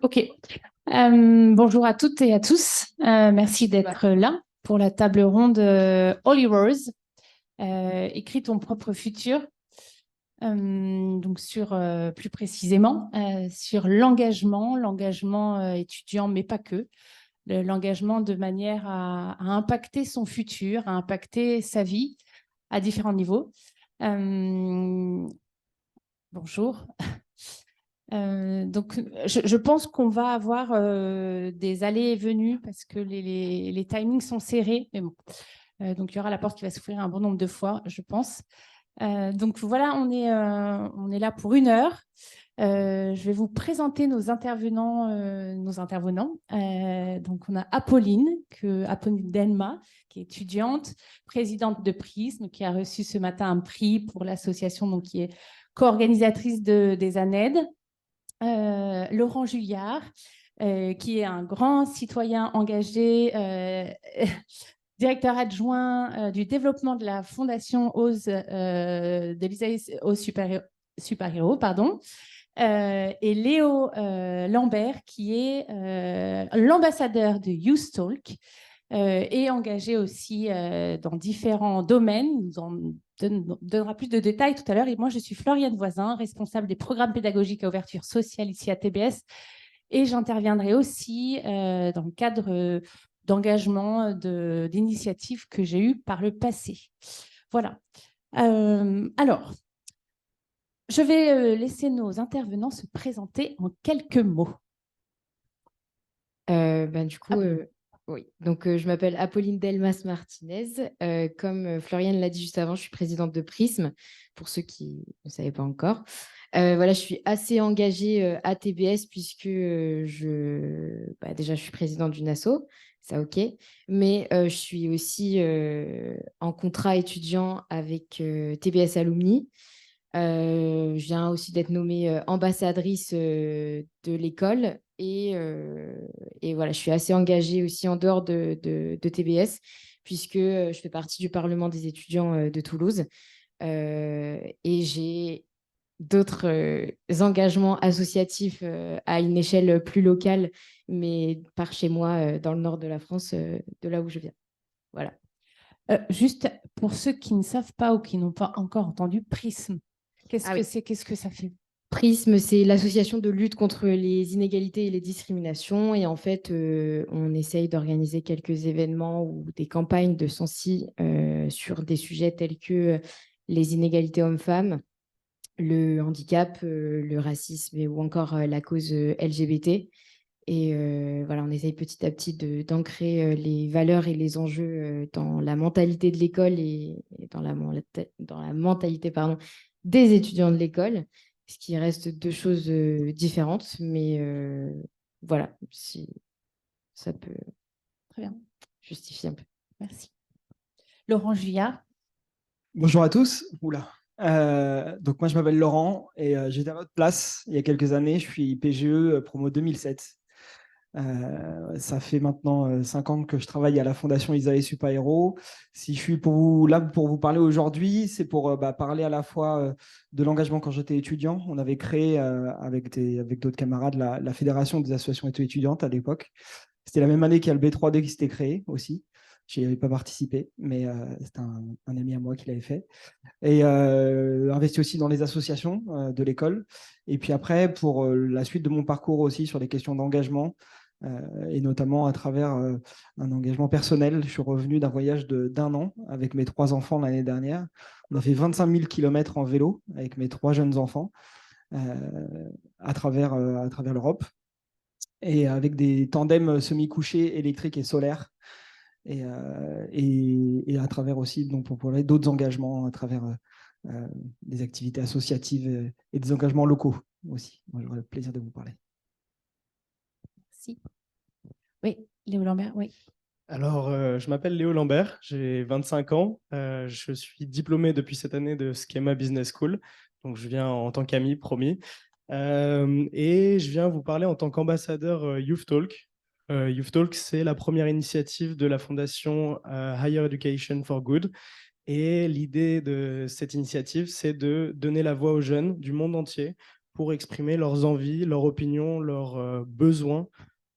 Ok. Bonjour à toutes et à tous. Merci d'être là pour la table ronde Holy Rose, écris ton propre futur. Donc plus précisément sur l'engagement étudiant, mais pas que. L'engagement de manière à impacter son futur, à impacter sa vie à différents niveaux. Bonjour. Donc, je pense qu'on va avoir des allées et venues parce que les timings sont serrés. Mais bon. Donc, il y aura la porte qui va s'ouvrir un bon nombre de fois, je pense. Donc, voilà, on est là pour 1 heure. Je vais vous présenter nos intervenants. Donc, on a Apolline Delma, qui est étudiante, présidente de Prisme, qui a reçu ce matin un prix pour l'association, donc qui est co-organisatrice des ANED. Laurent Julliard, qui est un grand citoyen engagé, directeur adjoint du développement de la Fondation OSE d'Elisabeth OSE Super-Héros, pardon. Et Léo Lambert, qui est l'ambassadeur de Youth Talk, et engagé aussi dans différents domaines. Il nous en donnera plus de détails tout à l'heure. Et moi, je suis Floriane Voisin, responsable des programmes pédagogiques à ouverture sociale ici à TBS. Et j'interviendrai aussi dans le cadre d'engagement, d'initiatives que j'ai eues par le passé. Voilà. Alors, je vais laisser nos intervenants se présenter en quelques mots. Oui. Donc, je m'appelle Apolline Delmas Martinez. Comme Floriane l'a dit juste avant, je suis présidente de Prisme, pour ceux qui ne savaient pas encore. Voilà, je suis assez engagée à TBS puisque déjà, je suis présidente d'une asso, ça ok, mais je suis aussi en contrat étudiant avec TBS Alumni. Je viens aussi d'être nommée ambassadrice de l'école et voilà, je suis assez engagée aussi en dehors de TBS puisque je fais partie du Parlement des étudiants de Toulouse et j'ai d'autres engagements associatifs à une échelle plus locale, mais par chez moi dans le nord de la France, de là où je viens. Voilà. Juste pour ceux qui ne savent pas ou qui n'ont pas encore entendu Prisme, qu'est-ce que c'est, qu'est-ce que ça fait? Prisme, c'est l'association de lutte contre les inégalités et les discriminations. Et en fait, on essaye d'organiser quelques événements ou des campagnes de sensi sur des sujets tels que les inégalités hommes-femmes, le handicap, le racisme ou encore la cause LGBT. Et voilà, on essaye petit à petit d'ancrer les valeurs et les enjeux dans la mentalité de l'école et dans la mentalité des étudiants de l'école, ce qui reste deux choses différentes. Mais voilà, si ça peut Très bien. justifier un peu. Merci. Laurent Juillard. Bonjour à tous. Oula. Donc moi je m'appelle Laurent et j'étais à votre place il y a quelques années. Je suis PGE promo 2007. Ça fait maintenant 5 ans que je travaille à la Fondation Isae Super-Héros. Si je suis là pour vous parler aujourd'hui, c'est pour parler à la fois de l'engagement quand j'étais étudiant. On avait créé avec d'autres camarades la Fédération des associations étudiantes à l'époque. C'était la même année qu'il y a le B3D qui s'était créé aussi. Je n'y avais pas participé, mais c'était un ami à moi qui l'avait fait. Et investi aussi dans les associations de l'école. Et puis après, pour la suite de mon parcours aussi sur les questions d'engagement, et notamment à travers un engagement personnel. Je suis revenu d'un voyage d'1 an avec mes 3 enfants l'année dernière. On a fait 25 000 kilomètres en vélo avec mes 3 jeunes enfants à travers l'Europe et avec des tandems semi-couchés électriques et solaires. Et à travers aussi donc pour d'autres engagements à travers des activités associatives et des engagements locaux aussi. Moi, j'aurai le plaisir de vous parler. Merci. Oui, Léo Lambert, oui. Alors, je m'appelle Léo Lambert, j'ai 25 ans. Je suis diplômé depuis cette année de Schema Business School. Donc, je viens en tant qu'ami, promis. Et je viens vous parler en tant qu'ambassadeur Youth Talk. Youth Talk, c'est la première initiative de la fondation Higher Education for Good. Et l'idée de cette initiative, c'est de donner la voix aux jeunes du monde entier pour exprimer leurs envies, leurs opinions, leurs besoins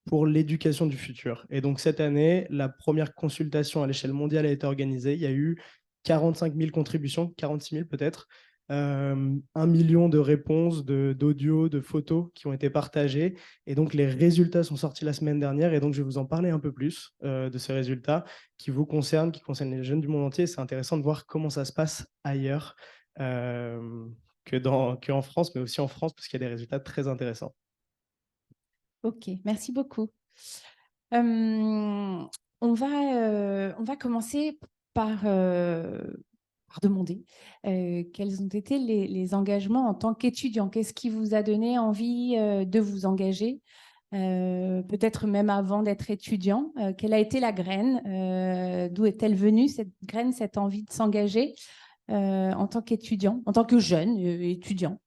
pour l'éducation du futur. Et donc cette année, la première consultation à l'échelle mondiale a été organisée. Il y a eu 45 000 contributions, 46 000 peut-être, 1 million de réponses, d'audio, de photos qui ont été partagées. Et donc les résultats sont sortis la semaine dernière. Et donc je vais vous en parler un peu plus de ces résultats qui vous concernent, qui concernent les jeunes du monde entier. C'est intéressant de voir comment ça se passe ailleurs qu'en France, mais aussi en France, parce qu'il y a des résultats très intéressants. Ok, merci beaucoup. On va commencer par demander quels ont été les engagements en tant qu'étudiant. Qu'est-ce qui vous a donné envie de vous engager, peut-être même avant d'être étudiant? Quelle a été la graine? D'où est-elle venue, cette graine, cette envie de s'engager en tant qu'étudiant, en tant que jeune étudiant?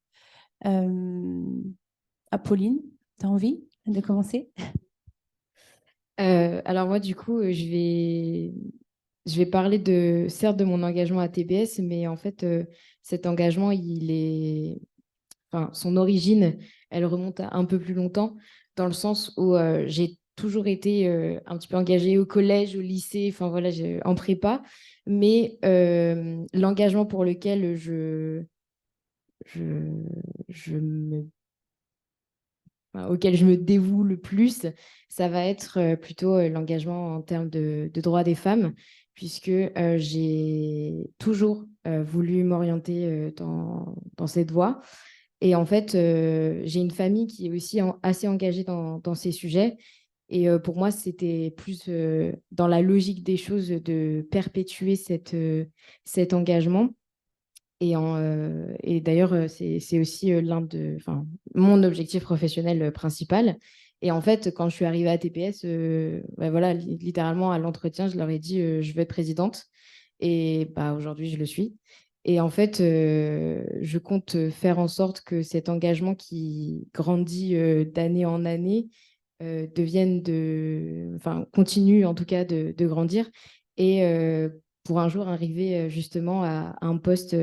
Apolline, tu as envie de commencer? Alors moi, du coup, je vais parler certes de mon engagement à TBS, mais en fait, cet engagement, son origine, elle remonte à un peu plus longtemps, dans le sens où j'ai toujours été un petit peu engagée au collège, au lycée, enfin voilà, en prépa, mais l'engagement pour lequel auquel je me dévoue le plus, ça va être plutôt l'engagement en termes de droits des femmes, puisque j'ai toujours voulu m'orienter dans cette voie. Et en fait, j'ai une famille qui est aussi assez engagée dans ces sujets. Et pour moi, c'était plus dans la logique des choses de perpétuer cet engagement. Et d'ailleurs, c'est aussi mon objectif professionnel principal. Et en fait, quand je suis arrivée à TPS, voilà, littéralement à l'entretien, je leur ai dit je veux être présidente. Et bah, aujourd'hui, je le suis. Et en fait, je compte faire en sorte que cet engagement qui grandit d'année en année continue en tout cas de grandir. Et pour un jour arriver justement à un poste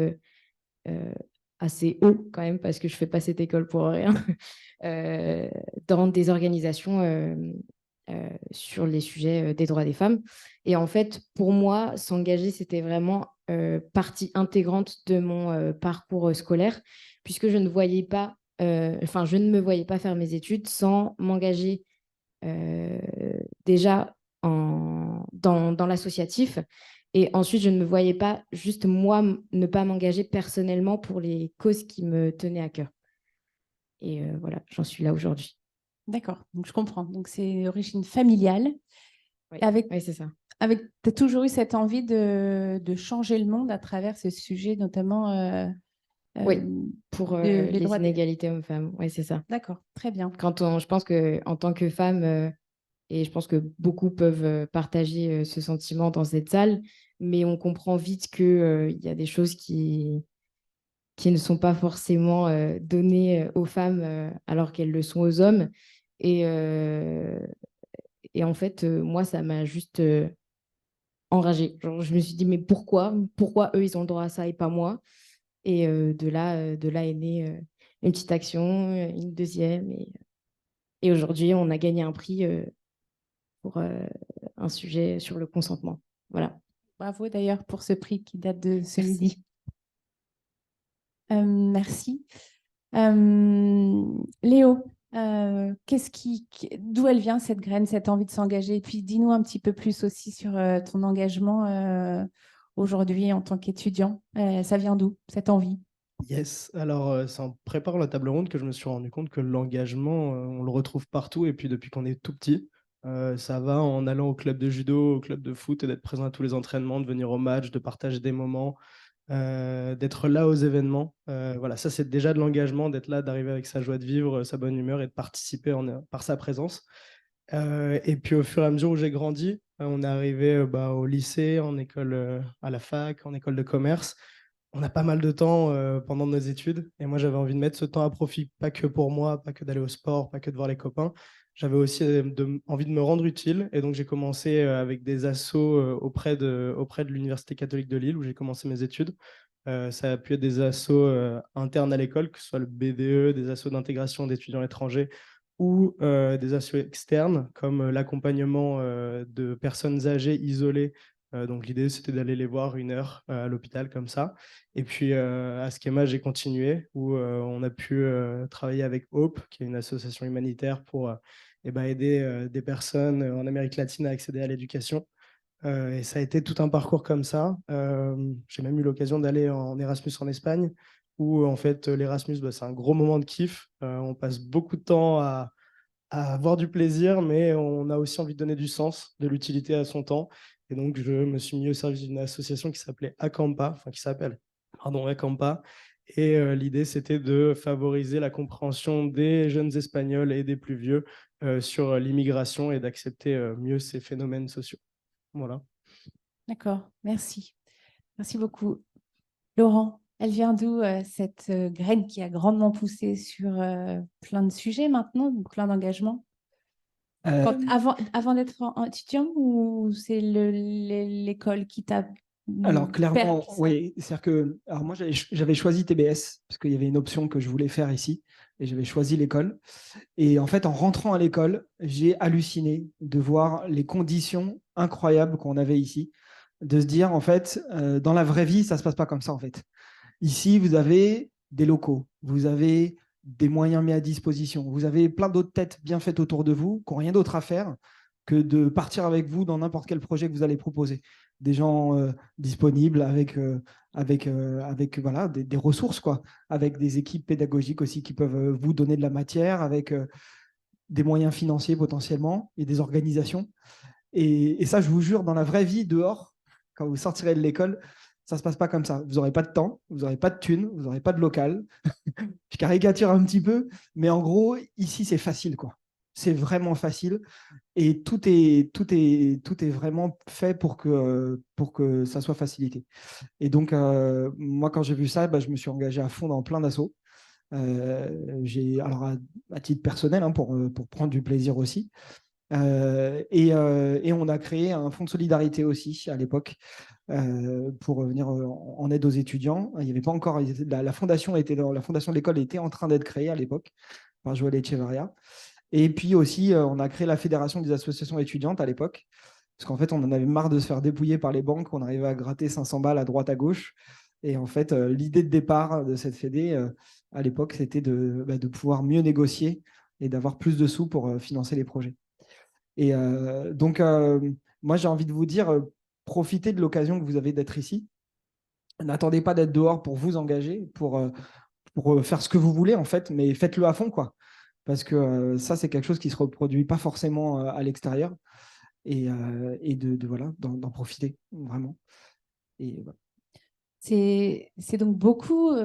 assez haut quand même, parce que je ne fais pas cette école pour rien, dans des organisations sur les sujets des droits des femmes. Et en fait, pour moi, s'engager, c'était vraiment partie intégrante de mon parcours scolaire, puisque je ne je ne me voyais pas faire mes études sans m'engager déjà dans l'associatif. Et ensuite, je ne me voyais pas juste moi ne pas m'engager personnellement pour les causes qui me tenaient à cœur. Et voilà, j'en suis là aujourd'hui. D'accord, donc je comprends. Donc c'est d'origine familiale. Oui, Oui, c'est ça. Tu as toujours eu cette envie de changer le monde à travers ce sujet, notamment Oui, pour les les droits des... inégalités hommes-femmes. Oui, c'est ça. D'accord, très bien. Je pense qu'en tant que femme, et je pense que beaucoup peuvent partager ce sentiment dans cette salle, mais on comprend vite qu'il y a des choses qui ne sont pas forcément données aux femmes alors qu'elles le sont aux hommes. Et, et en fait, moi, ça m'a juste enragée. Genre, je me suis dit, mais pourquoi? Pourquoi eux, ils ont le droit à ça et pas moi? Et de là est née une petite action, une deuxième. Et aujourd'hui, on a gagné un prix pour un sujet sur le consentement. Voilà. Bravo d'ailleurs pour ce prix qui date de ce Merci. midi. Merci. Léo, d'où elle vient cette graine, cette envie de s'engager? Et puis dis-nous un petit peu plus aussi sur ton engagement aujourd'hui en tant qu'étudiant. Ça vient d'où cette envie? Yes, alors c'est en préparant la table ronde que je me suis rendu compte que l'engagement, on le retrouve partout et puis depuis qu'on est tout petit. Ça va en allant au club de judo, au club de foot et d'être présent à tous les entraînements, de venir au match, de partager des moments, d'être là aux événements. Voilà, ça c'est déjà de l'engagement, d'être là, d'arriver avec sa joie de vivre, sa bonne humeur et de participer par sa présence. Et puis au fur et à mesure où j'ai grandi, on est arrivé au lycée, en école, à la fac, en école de commerce. On a pas mal de temps pendant nos études et moi j'avais envie de mettre ce temps à profit, pas que pour moi, pas que d'aller au sport, pas que de voir les copains. J'avais aussi envie de me rendre utile et donc j'ai commencé avec des assos auprès de l'Université catholique de Lille où j'ai commencé mes études. Ça a pu être des assos internes à l'école, que ce soit le BDE, des assos d'intégration d'étudiants étrangers ou des assos externes, comme l'accompagnement de personnes âgées isolées. Donc l'idée, c'était d'aller les voir 1 heure à l'hôpital comme ça. Et puis à Schema, j'ai continué, où on a pu travailler avec Hope, qui est une association humanitaire pour aider des personnes en Amérique latine à accéder à l'éducation. Et ça a été tout un parcours comme ça. J'ai même eu l'occasion d'aller en Erasmus en Espagne, où en fait l'Erasmus, c'est un gros moment de kiff. On passe beaucoup de temps à avoir du plaisir, mais on a aussi envie de donner du sens, de l'utilité à son temps. Et donc je me suis mis au service d'une association qui s'appelle Acampa, enfin qui s'appelle, pardon, Acampa. Et l'idée, c'était de favoriser la compréhension des jeunes Espagnols et des plus vieux sur l'immigration et d'accepter mieux ces phénomènes sociaux. Voilà. D'accord, merci. Merci beaucoup. Laurent, elle vient d'où cette graine qui a grandement poussé sur plein de sujets maintenant, donc plein d'engagements? Avant d'être étudiant, ou c'est l'école qui t'a Alors clairement, permis ça? oui. C'est-à-dire que, alors moi, j'avais choisi TBS parce qu'il y avait une option que je voulais faire ici et j'avais choisi l'école. Et en fait, en rentrant à l'école, j'ai halluciné de voir les conditions incroyables qu'on avait ici, de se dire, en fait, dans la vraie vie, ça ne se passe pas comme ça, en fait. Ici, vous avez des locaux, vous avez des moyens mis à disposition, vous avez plein d'autres têtes bien faites autour de vous qui n'ont rien d'autre à faire que de partir avec vous dans n'importe quel projet que vous allez proposer. Des gens disponibles avec voilà, des ressources, quoi, avec des équipes pédagogiques aussi qui peuvent vous donner de la matière, avec des moyens financiers potentiellement et des organisations. Et ça, je vous jure, dans la vraie vie, dehors, quand vous sortirez de l'école, ça ne se passe pas comme ça. Vous n'aurez pas de temps, vous n'aurez pas de thunes, vous n'aurez pas de local. Je caricature un petit peu, mais en gros, ici, c'est facile, quoi. C'est vraiment facile et tout est vraiment fait pour que ça soit facilité. Et donc, moi, quand j'ai vu ça, je me suis engagé à fond dans plein d'assauts. Alors, à titre personnel, hein, pour prendre du plaisir aussi. Et on a créé un fonds de solidarité aussi à l'époque pour venir en aide aux étudiants. Il n'y avait pas encore la fondation la fondation de l'école était en train d'être créée à l'époque par Joël Echevarria. Et puis aussi, on a créé la fédération des associations étudiantes à l'époque, parce qu'en fait, on en avait marre de se faire dépouiller par les banques. On arrivait à gratter 500 balles à droite à gauche. Et en fait, l'idée de départ de cette fédé à l'époque, c'était de pouvoir mieux négocier et d'avoir plus de sous pour financer les projets. Et donc, moi, j'ai envie de vous dire, profitez de l'occasion que vous avez d'être ici. N'attendez pas d'être dehors pour vous engager, pour faire ce que vous voulez, en fait, mais faites-le à fond, quoi. Parce que ça, c'est quelque chose qui ne se reproduit pas forcément à l'extérieur. Et voilà, d'en profiter, vraiment. Et voilà. C'est donc beaucoup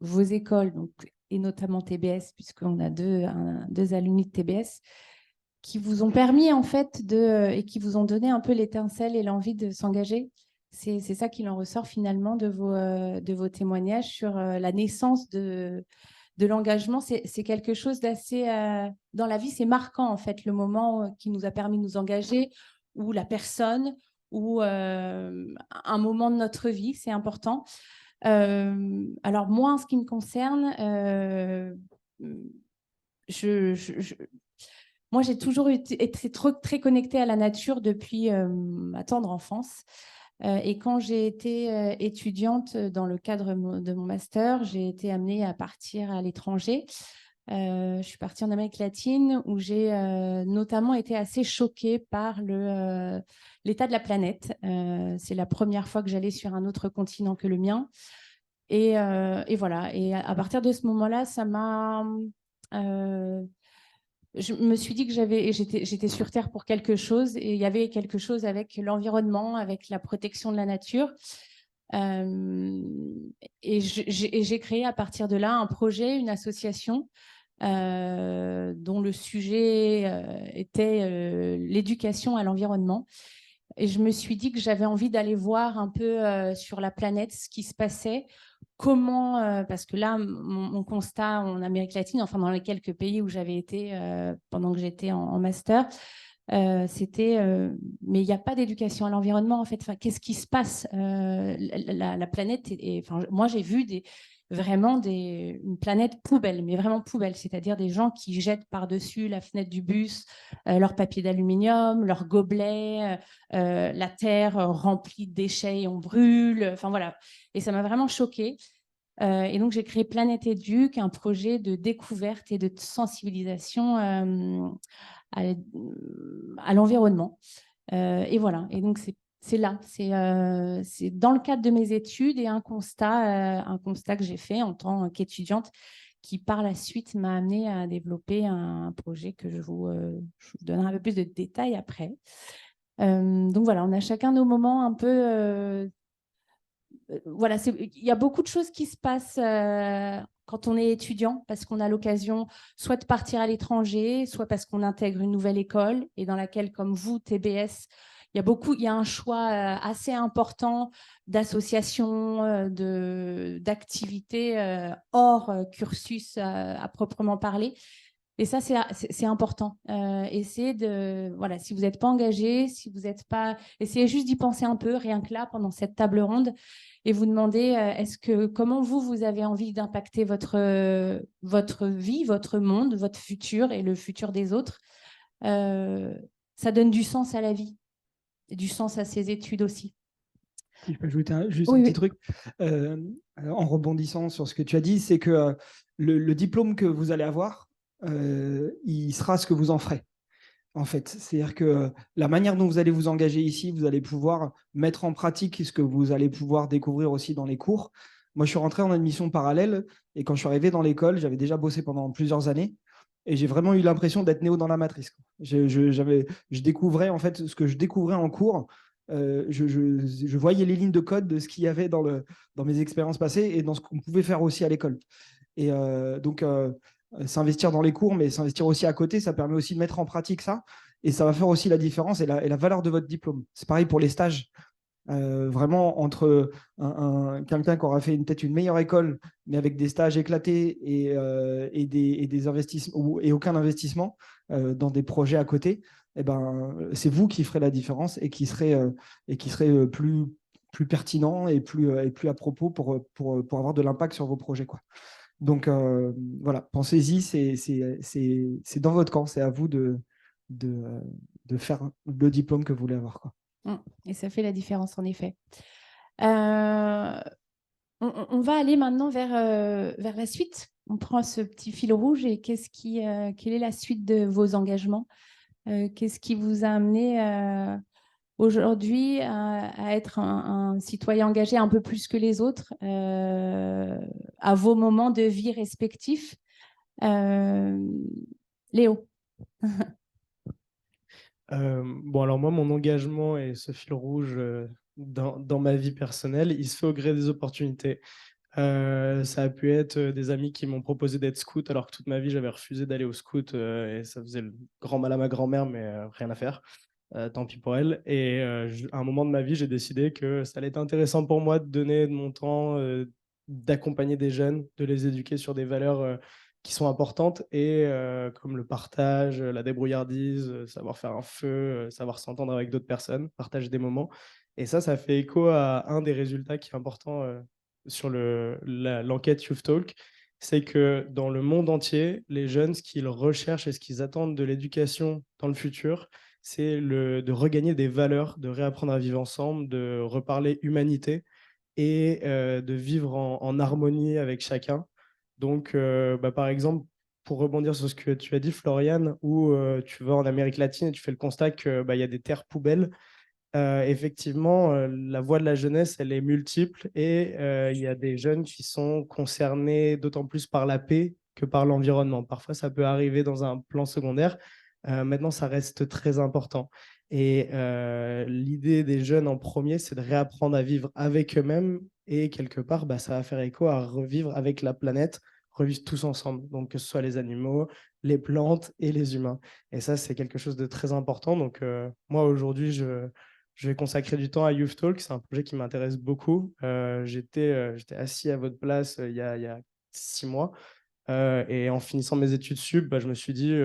vos écoles, donc, et notamment TBS, puisqu'on a deux alumni de TBS, qui vous ont permis en fait et qui vous ont donné un peu l'étincelle et l'envie de s'engager. C'est ça qu'il en ressort finalement de vos témoignages sur la naissance de l'engagement. C'est quelque chose d'assez... dans la vie, c'est marquant en fait, le moment qui nous a permis de nous engager, ou la personne, ou un moment de notre vie, c'est important. Alors moi, en ce qui me concerne, moi, j'ai toujours été très connectée à la nature depuis ma tendre enfance. Et quand j'ai été étudiante dans le cadre de mon master, j'ai été amenée à partir à l'étranger. Je suis partie en Amérique latine où j'ai notamment été assez choquée par l'état de la planète. C'est la première fois que j'allais sur un autre continent que le mien. Et voilà. Et à partir de ce moment-là, ça m'a... je me suis dit que j'étais sur Terre pour quelque chose, et il y avait quelque chose avec l'environnement, avec la protection de la nature. Et j'ai créé à partir de là un projet, une association dont le sujet était l'éducation à l'environnement. Et je me suis dit que j'avais envie d'aller voir un peu sur la planète ce qui se passait, comment, parce que là, mon constat en Amérique latine, enfin dans les quelques pays où j'avais été pendant que j'étais en master, mais il n'y a pas d'éducation à l'environnement en fait. Enfin, qu'est-ce qui se passe? La planète, enfin, moi j'ai vu vraiment une planète poubelle, mais vraiment poubelle, c'est-à-dire des gens qui jettent par-dessus la fenêtre du bus leur papier d'aluminium, leurs gobelets, la terre remplie de déchets et on brûle. Enfin voilà, et ça m'a vraiment choquée. Et donc, j'ai créé Planète Éduc, un projet de découverte et de sensibilisation à l'environnement. Et voilà. Et donc, c'est là. C'est dans le cadre de mes études et un constat que j'ai fait en tant qu'étudiante qui, par la suite, m'a amenée à développer un projet que je vous donnerai un peu plus de détails après. Donc, voilà, on a chacun nos moments un peu... voilà, il y a beaucoup de choses qui se passent quand on est étudiant, parce qu'on a l'occasion soit de partir à l'étranger, soit parce qu'on intègre une nouvelle école, et dans laquelle, comme vous, TBS, il y a un choix assez important d'associations, d'activités hors cursus à proprement parler. Et ça, c'est important. Essayez voilà, si vous n'êtes pas engagé, si vous n'êtes pas, essayez juste d'y penser un peu, rien que là, pendant cette table ronde, et vous demandez comment vous avez envie d'impacter votre vie, votre monde, votre futur et le futur des autres. Ça donne du sens à la vie, et du sens à ses études aussi. Si je peux ajouter juste Oui, un petit oui. truc, en rebondissant sur ce que tu as dit, c'est que le diplôme que vous allez avoir, il sera ce que vous en ferez. En fait, c'est-à-dire que la manière dont vous allez vous engager ici, vous allez pouvoir mettre en pratique ce que vous allez pouvoir découvrir aussi dans les cours. Moi, je suis rentré en admission parallèle et quand je suis arrivé dans l'école, j'avais déjà bossé pendant plusieurs années et j'ai vraiment eu l'impression d'être Néo dans la matrice. Je découvrais en fait ce que je découvrais en cours. Je voyais les lignes de code de ce qu'il y avait dans mes expériences passées et dans ce qu'on pouvait faire aussi à l'école. Et donc, s'investir dans les cours, mais s'investir aussi à côté, ça permet aussi de mettre en pratique ça. Et ça va faire aussi la différence et la valeur de votre diplôme. C'est pareil pour les stages. Vraiment, entre quelqu'un qui aura fait peut-être une meilleure école, mais avec des stages éclatés et des investissements et aucun investissement dans des projets à côté, eh ben, c'est vous qui ferez la différence et qui serez plus pertinent et plus à propos pour avoir de l'impact sur vos projets, quoi. Donc voilà, pensez-y, c'est dans votre camp, c'est à vous de, de faire le diplôme que vous voulez avoir, quoi. Et ça fait la différence, en effet. On va aller maintenant vers la suite. On prend ce petit fil rouge et quelle est la suite de vos engagements? Qu'est-ce qui vous a amené aujourd'hui à être un citoyen engagé un peu plus que les autres à vos moments de vie respectifs? Léo. Bon, alors moi, mon engagement et ce fil rouge dans ma vie personnelle, il se fait au gré des opportunités. Ça a pu être des amis qui m'ont proposé d'être scout, alors que toute ma vie, j'avais refusé d'aller au scout et ça faisait le grand mal à ma grand-mère, mais rien à faire. Tant pis pour elle. Et à un moment de ma vie, j'ai décidé que ça allait être intéressant pour moi de donner de mon temps, d'accompagner des jeunes, de les éduquer sur des valeurs qui sont importantes et comme le partage, la débrouillardise, savoir faire un feu, savoir s'entendre avec d'autres personnes, partager des moments. Et ça fait écho à un des résultats qui est important sur l'enquête Youth Talk, c'est que dans le monde entier, les jeunes, ce qu'ils recherchent et ce qu'ils attendent de l'éducation dans le futur, c'est de regagner des valeurs, de réapprendre à vivre ensemble, de reparler humanité et de vivre en harmonie avec chacun. Donc, par exemple, pour rebondir sur ce que tu as dit, Floriane, où tu vas en Amérique latine et tu fais le constat qu'il y a des terres poubelles. Effectivement, la voix de la jeunesse, elle est multiple et il y a des jeunes qui sont concernés d'autant plus par la paix que par l'environnement. Parfois, ça peut arriver dans un plan secondaire. Maintenant, ça reste très important. Et l'idée des jeunes en premier, c'est de réapprendre à vivre avec eux-mêmes et quelque part, ça va faire écho à revivre avec la planète, revivre tous ensemble. Donc, que ce soit les animaux, les plantes et les humains. Et ça, c'est quelque chose de très important. Donc, moi, aujourd'hui, je vais consacrer du temps à Youth Talk. C'est un projet qui m'intéresse beaucoup. J'étais assis à votre place il y a 6 mois. Et en finissant mes études sup, je me suis dit,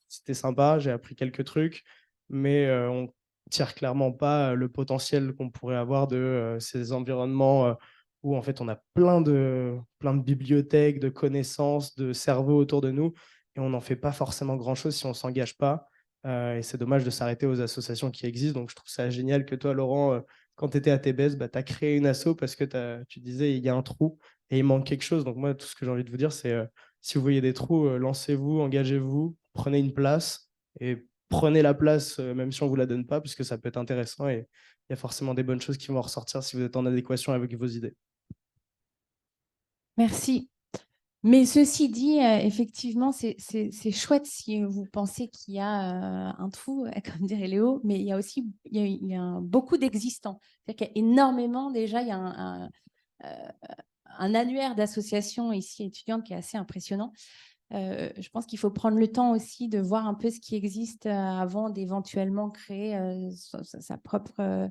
c'était sympa, j'ai appris quelques trucs. mais on ne tire clairement pas le potentiel qu'on pourrait avoir de ces environnements où en fait on a plein de bibliothèques, de connaissances, de cerveaux autour de nous, et on n'en fait pas forcément grand-chose si on ne s'engage pas. Et c'est dommage de s'arrêter aux associations qui existent. Donc je trouve ça génial que toi, Laurent, quand tu étais à TBS, tu as créé une asso parce que tu disais il y a un trou et il manque quelque chose. Donc moi, tout ce que j'ai envie de vous dire, c'est si vous voyez des trous, lancez-vous, engagez-vous, prenez une place et prenez la place, même si on ne vous la donne pas, parce que ça peut être intéressant et il y a forcément des bonnes choses qui vont ressortir si vous êtes en adéquation avec vos idées. Merci. Mais ceci dit, effectivement, c'est chouette si vous pensez qu'il y a un trou, comme dirait Léo, mais il y a aussi il y a beaucoup d'existants. C'est-à-dire qu'il y a énormément, déjà, il y a un annuaire d'associations ici étudiantes qui est assez impressionnant. Je pense qu'il faut prendre le temps aussi de voir un peu ce qui existe avant d'éventuellement créer sa propre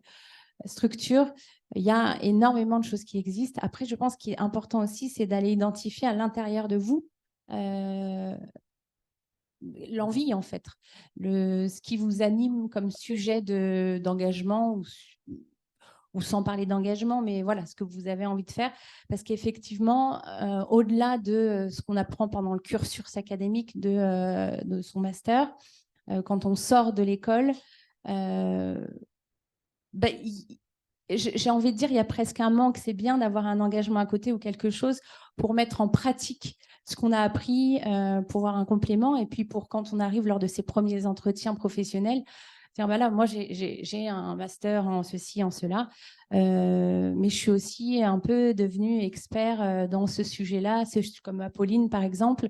structure. Il y a énormément de choses qui existent. Après, je pense qu'il est important aussi, c'est d'aller identifier à l'intérieur de vous l'envie, en fait, ce qui vous anime comme sujet d'engagement ou sans parler d'engagement, mais voilà, ce que vous avez envie de faire. Parce qu'effectivement, au-delà de ce qu'on apprend pendant le cursus académique de son master, quand on sort de l'école, j'ai envie de dire, il y a presque un manque. C'est bien d'avoir un engagement à côté ou quelque chose pour mettre en pratique ce qu'on a appris, pour voir un complément. Et puis, pour quand on arrive lors de ses premiers entretiens professionnels, dire, voilà, moi, j'ai un master en ceci, en cela, mais je suis aussi un peu devenue expert dans ce sujet-là, comme Apolline, par exemple.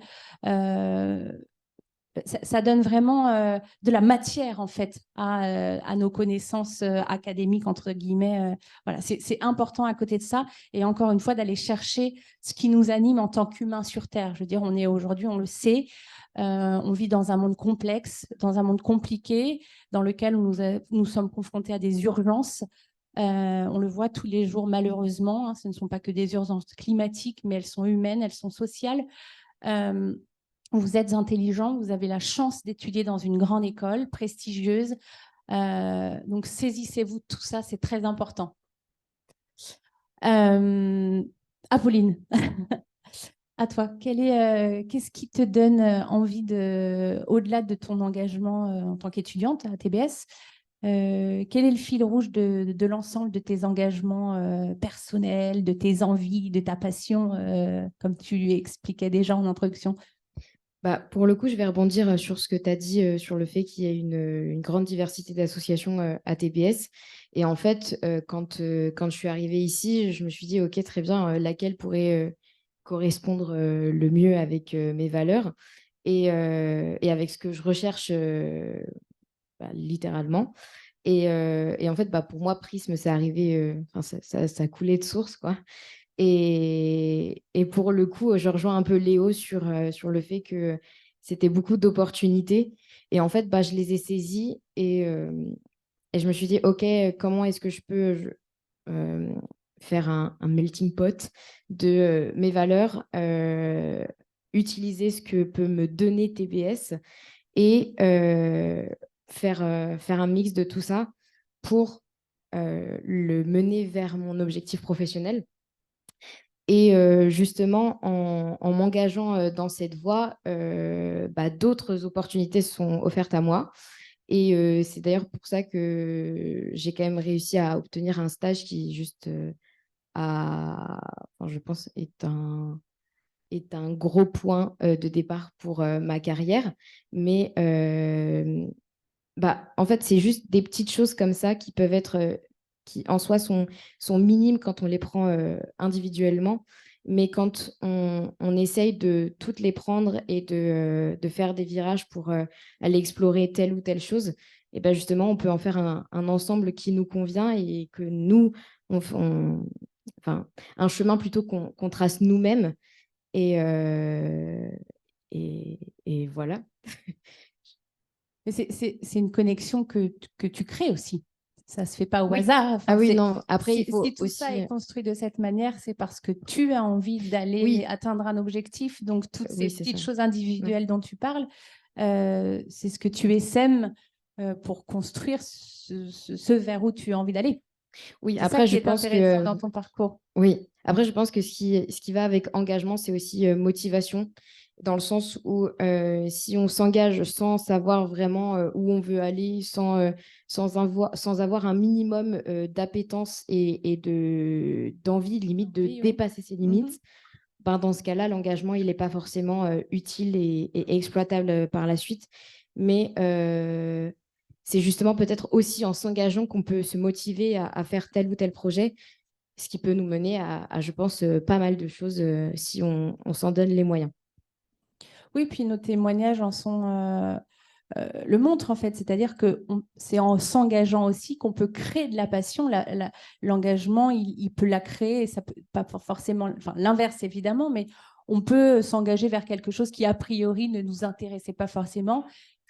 Ça donne vraiment de la matière, en fait, à nos connaissances académiques, entre guillemets. Voilà, c'est important à côté de ça. Et encore une fois, d'aller chercher ce qui nous anime en tant qu'humains sur Terre. Je veux dire, on est aujourd'hui, on le sait, on vit dans un monde complexe, dans un monde compliqué, dans lequel nous sommes confrontés à des urgences. On le voit tous les jours, malheureusement. Ce ne sont pas que des urgences climatiques, mais elles sont humaines, elles sont sociales. Vous êtes intelligent, vous avez la chance d'étudier dans une grande école prestigieuse. Donc, saisissez-vous de tout ça, c'est très important. Apolline, à toi, qu'est-ce qui te donne envie, au-delà de ton engagement en tant qu'étudiante à TBS, quel est le fil rouge de l'ensemble de tes engagements personnels, de tes envies, de ta passion, comme tu expliquais déjà en introduction? Pour le coup, je vais rebondir sur ce que tu as dit sur le fait qu'il y ait une grande diversité d'associations à TBS. Et en fait, quand je suis arrivée ici, je me suis dit, OK, très bien, laquelle pourrait correspondre le mieux avec mes valeurs et avec ce que je recherche littéralement. Et en fait, pour moi, Prisme, c'est arrivé, ça coulait de source, quoi. Et pour le coup, je rejoins un peu Léo sur le fait que c'était beaucoup d'opportunités. Et en fait, je les ai saisies et je me suis dit, OK, comment est-ce que je peux faire un melting pot de mes valeurs, utiliser ce que peut me donner TBS et faire un mix de tout ça pour le mener vers mon objectif professionnel. Et justement, en m'engageant dans cette voie, d'autres opportunités sont offertes à moi. Et c'est d'ailleurs pour ça que j'ai quand même réussi à obtenir un stage qui, juste, je pense, est un gros point de départ pour ma carrière. Mais en fait, c'est juste des petites choses comme ça qui peuvent être, qui en soi sont minimes quand on les prend individuellement. Mais quand on essaye de toutes les prendre et de faire des virages pour aller explorer telle ou telle chose, et justement, on peut en faire un ensemble qui nous convient et que nous, un chemin plutôt qu'on trace nous-mêmes. Et voilà. Mais c'est une connexion que tu crées aussi. Ça ne se fait pas au hasard. Enfin, oui, non. Après, il faut si tout aussi... ça est construit de cette manière, c'est parce que tu as envie d'aller atteindre un objectif. Donc, toutes ces petites choses individuelles dont tu parles, c'est ce que tu essaimes pour construire ce vers où tu as envie d'aller. Oui, C'est après, ça qui je est pense intéressant que... dans ton parcours. Oui, après, je pense que ce qui va avec engagement, c'est aussi motivation, dans le sens où si on s'engage sans savoir vraiment où on veut aller, sans avoir un minimum d'appétence et d'envie, limite, de Oui, oui. dépasser ses limites, ben, dans ce cas-là, l'engagement, il n'est pas forcément utile et exploitable par la suite. Mais c'est justement peut-être aussi en s'engageant qu'on peut se motiver à faire tel ou tel projet, ce qui peut nous mener à je pense, pas mal de choses si on s'en donne les moyens. Oui, puis nos témoignages en sont le montrent en fait, c'est-à-dire que c'est en s'engageant aussi qu'on peut créer de la passion. L'engagement, il peut la créer, et ça peut pas forcément, enfin l'inverse évidemment, mais on peut s'engager vers quelque chose qui a priori ne nous intéressait pas forcément.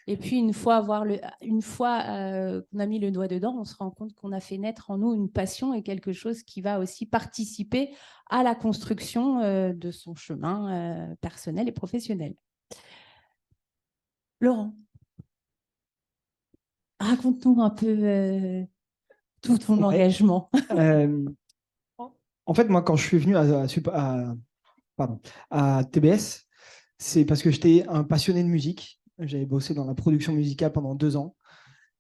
Et puis une fois qu'on a mis le doigt dedans, on se rend compte qu'on a fait naître en nous une passion et quelque chose qui va aussi participer à la construction de son chemin personnel et professionnel. Laurent, raconte-nous un peu tout ton Ouais. engagement. En fait, moi, quand je suis venu à TBS, c'est parce que j'étais un passionné de musique. J'avais bossé dans la production musicale pendant 2 ans.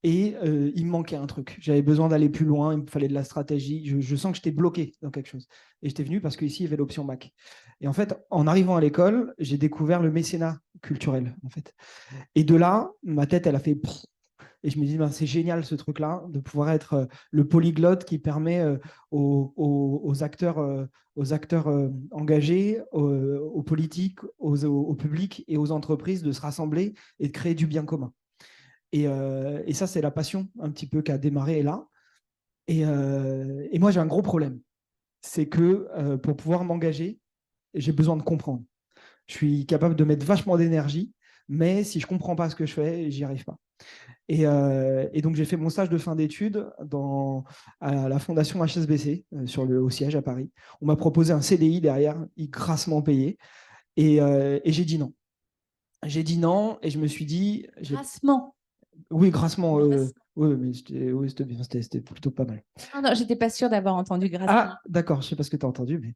Et il me manquait un truc. J'avais besoin d'aller plus loin, il me fallait de la stratégie. Je sens que j'étais bloqué dans quelque chose. Et j'étais venu parce qu'ici, il y avait l'option bac. Et en fait, en arrivant à l'école, j'ai découvert le mécénat culturel. En fait. Et de là, ma tête, elle a fait... Et je me dis, ben, c'est génial ce truc-là, de pouvoir être le polyglotte qui permet aux acteurs, engagés, aux politiques, au public et aux entreprises de se rassembler et de créer du bien commun. Et ça, c'est la passion un petit peu qui a démarré là. Et moi, j'ai un gros problème. C'est que pour pouvoir m'engager, j'ai besoin de comprendre. Je suis capable de mettre vachement d'énergie, mais si je ne comprends pas ce que je fais, j'y arrive pas. Et donc, j'ai fait mon stage de fin d'études à la fondation HSBC, au siège à Paris. On m'a proposé un CDI derrière, grassement payé. Et j'ai dit non. J'ai dit non et je me suis dit... Grassement. Oui, grassement. Oui, mais c'était bien, c'était plutôt pas mal. Non, j'étais pas sûre d'avoir entendu grassement. Ah, d'accord, je sais pas ce que tu as entendu, mais.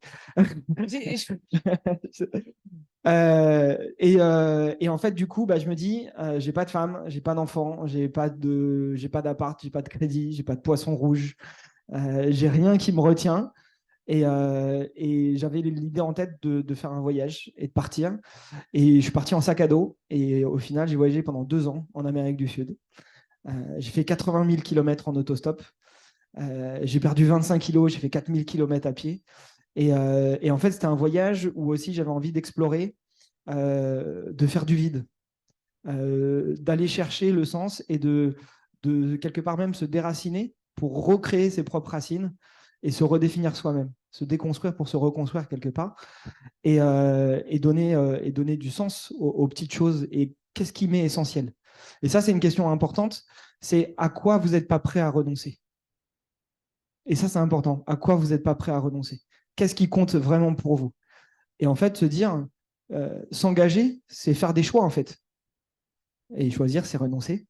Et en fait, du coup, bah, je me dis, j'ai pas de femme, j'ai pas d'enfant, j'ai pas d'appart, j'ai pas de crédit, j'ai pas de poisson rouge, j'ai rien qui me retient. Et j'avais l'idée en tête de faire un voyage et de partir. Et je suis parti en sac à dos. Et au final, j'ai voyagé pendant 2 ans en Amérique du Sud. J'ai fait 80 000 km en autostop. J'ai perdu 25 kilos, j'ai fait 4 000 km à pied. Et en fait, c'était un voyage où aussi j'avais envie d'explorer, de faire du vide, d'aller chercher le sens et de quelque part même se déraciner pour recréer ses propres racines et se redéfinir soi-même, se déconstruire pour se reconstruire quelque part et donner du sens aux petites choses. Et qu'est-ce qui m'est essentiel? Et ça, c'est une question importante. C'est à quoi vous n'êtes pas prêt à renoncer? Et ça, c'est important. À quoi vous n'êtes pas prêt à renoncer? Qu'est-ce qui compte vraiment pour vous? Et en fait, se dire, s'engager, c'est faire des choix, en fait. Et choisir, c'est renoncer.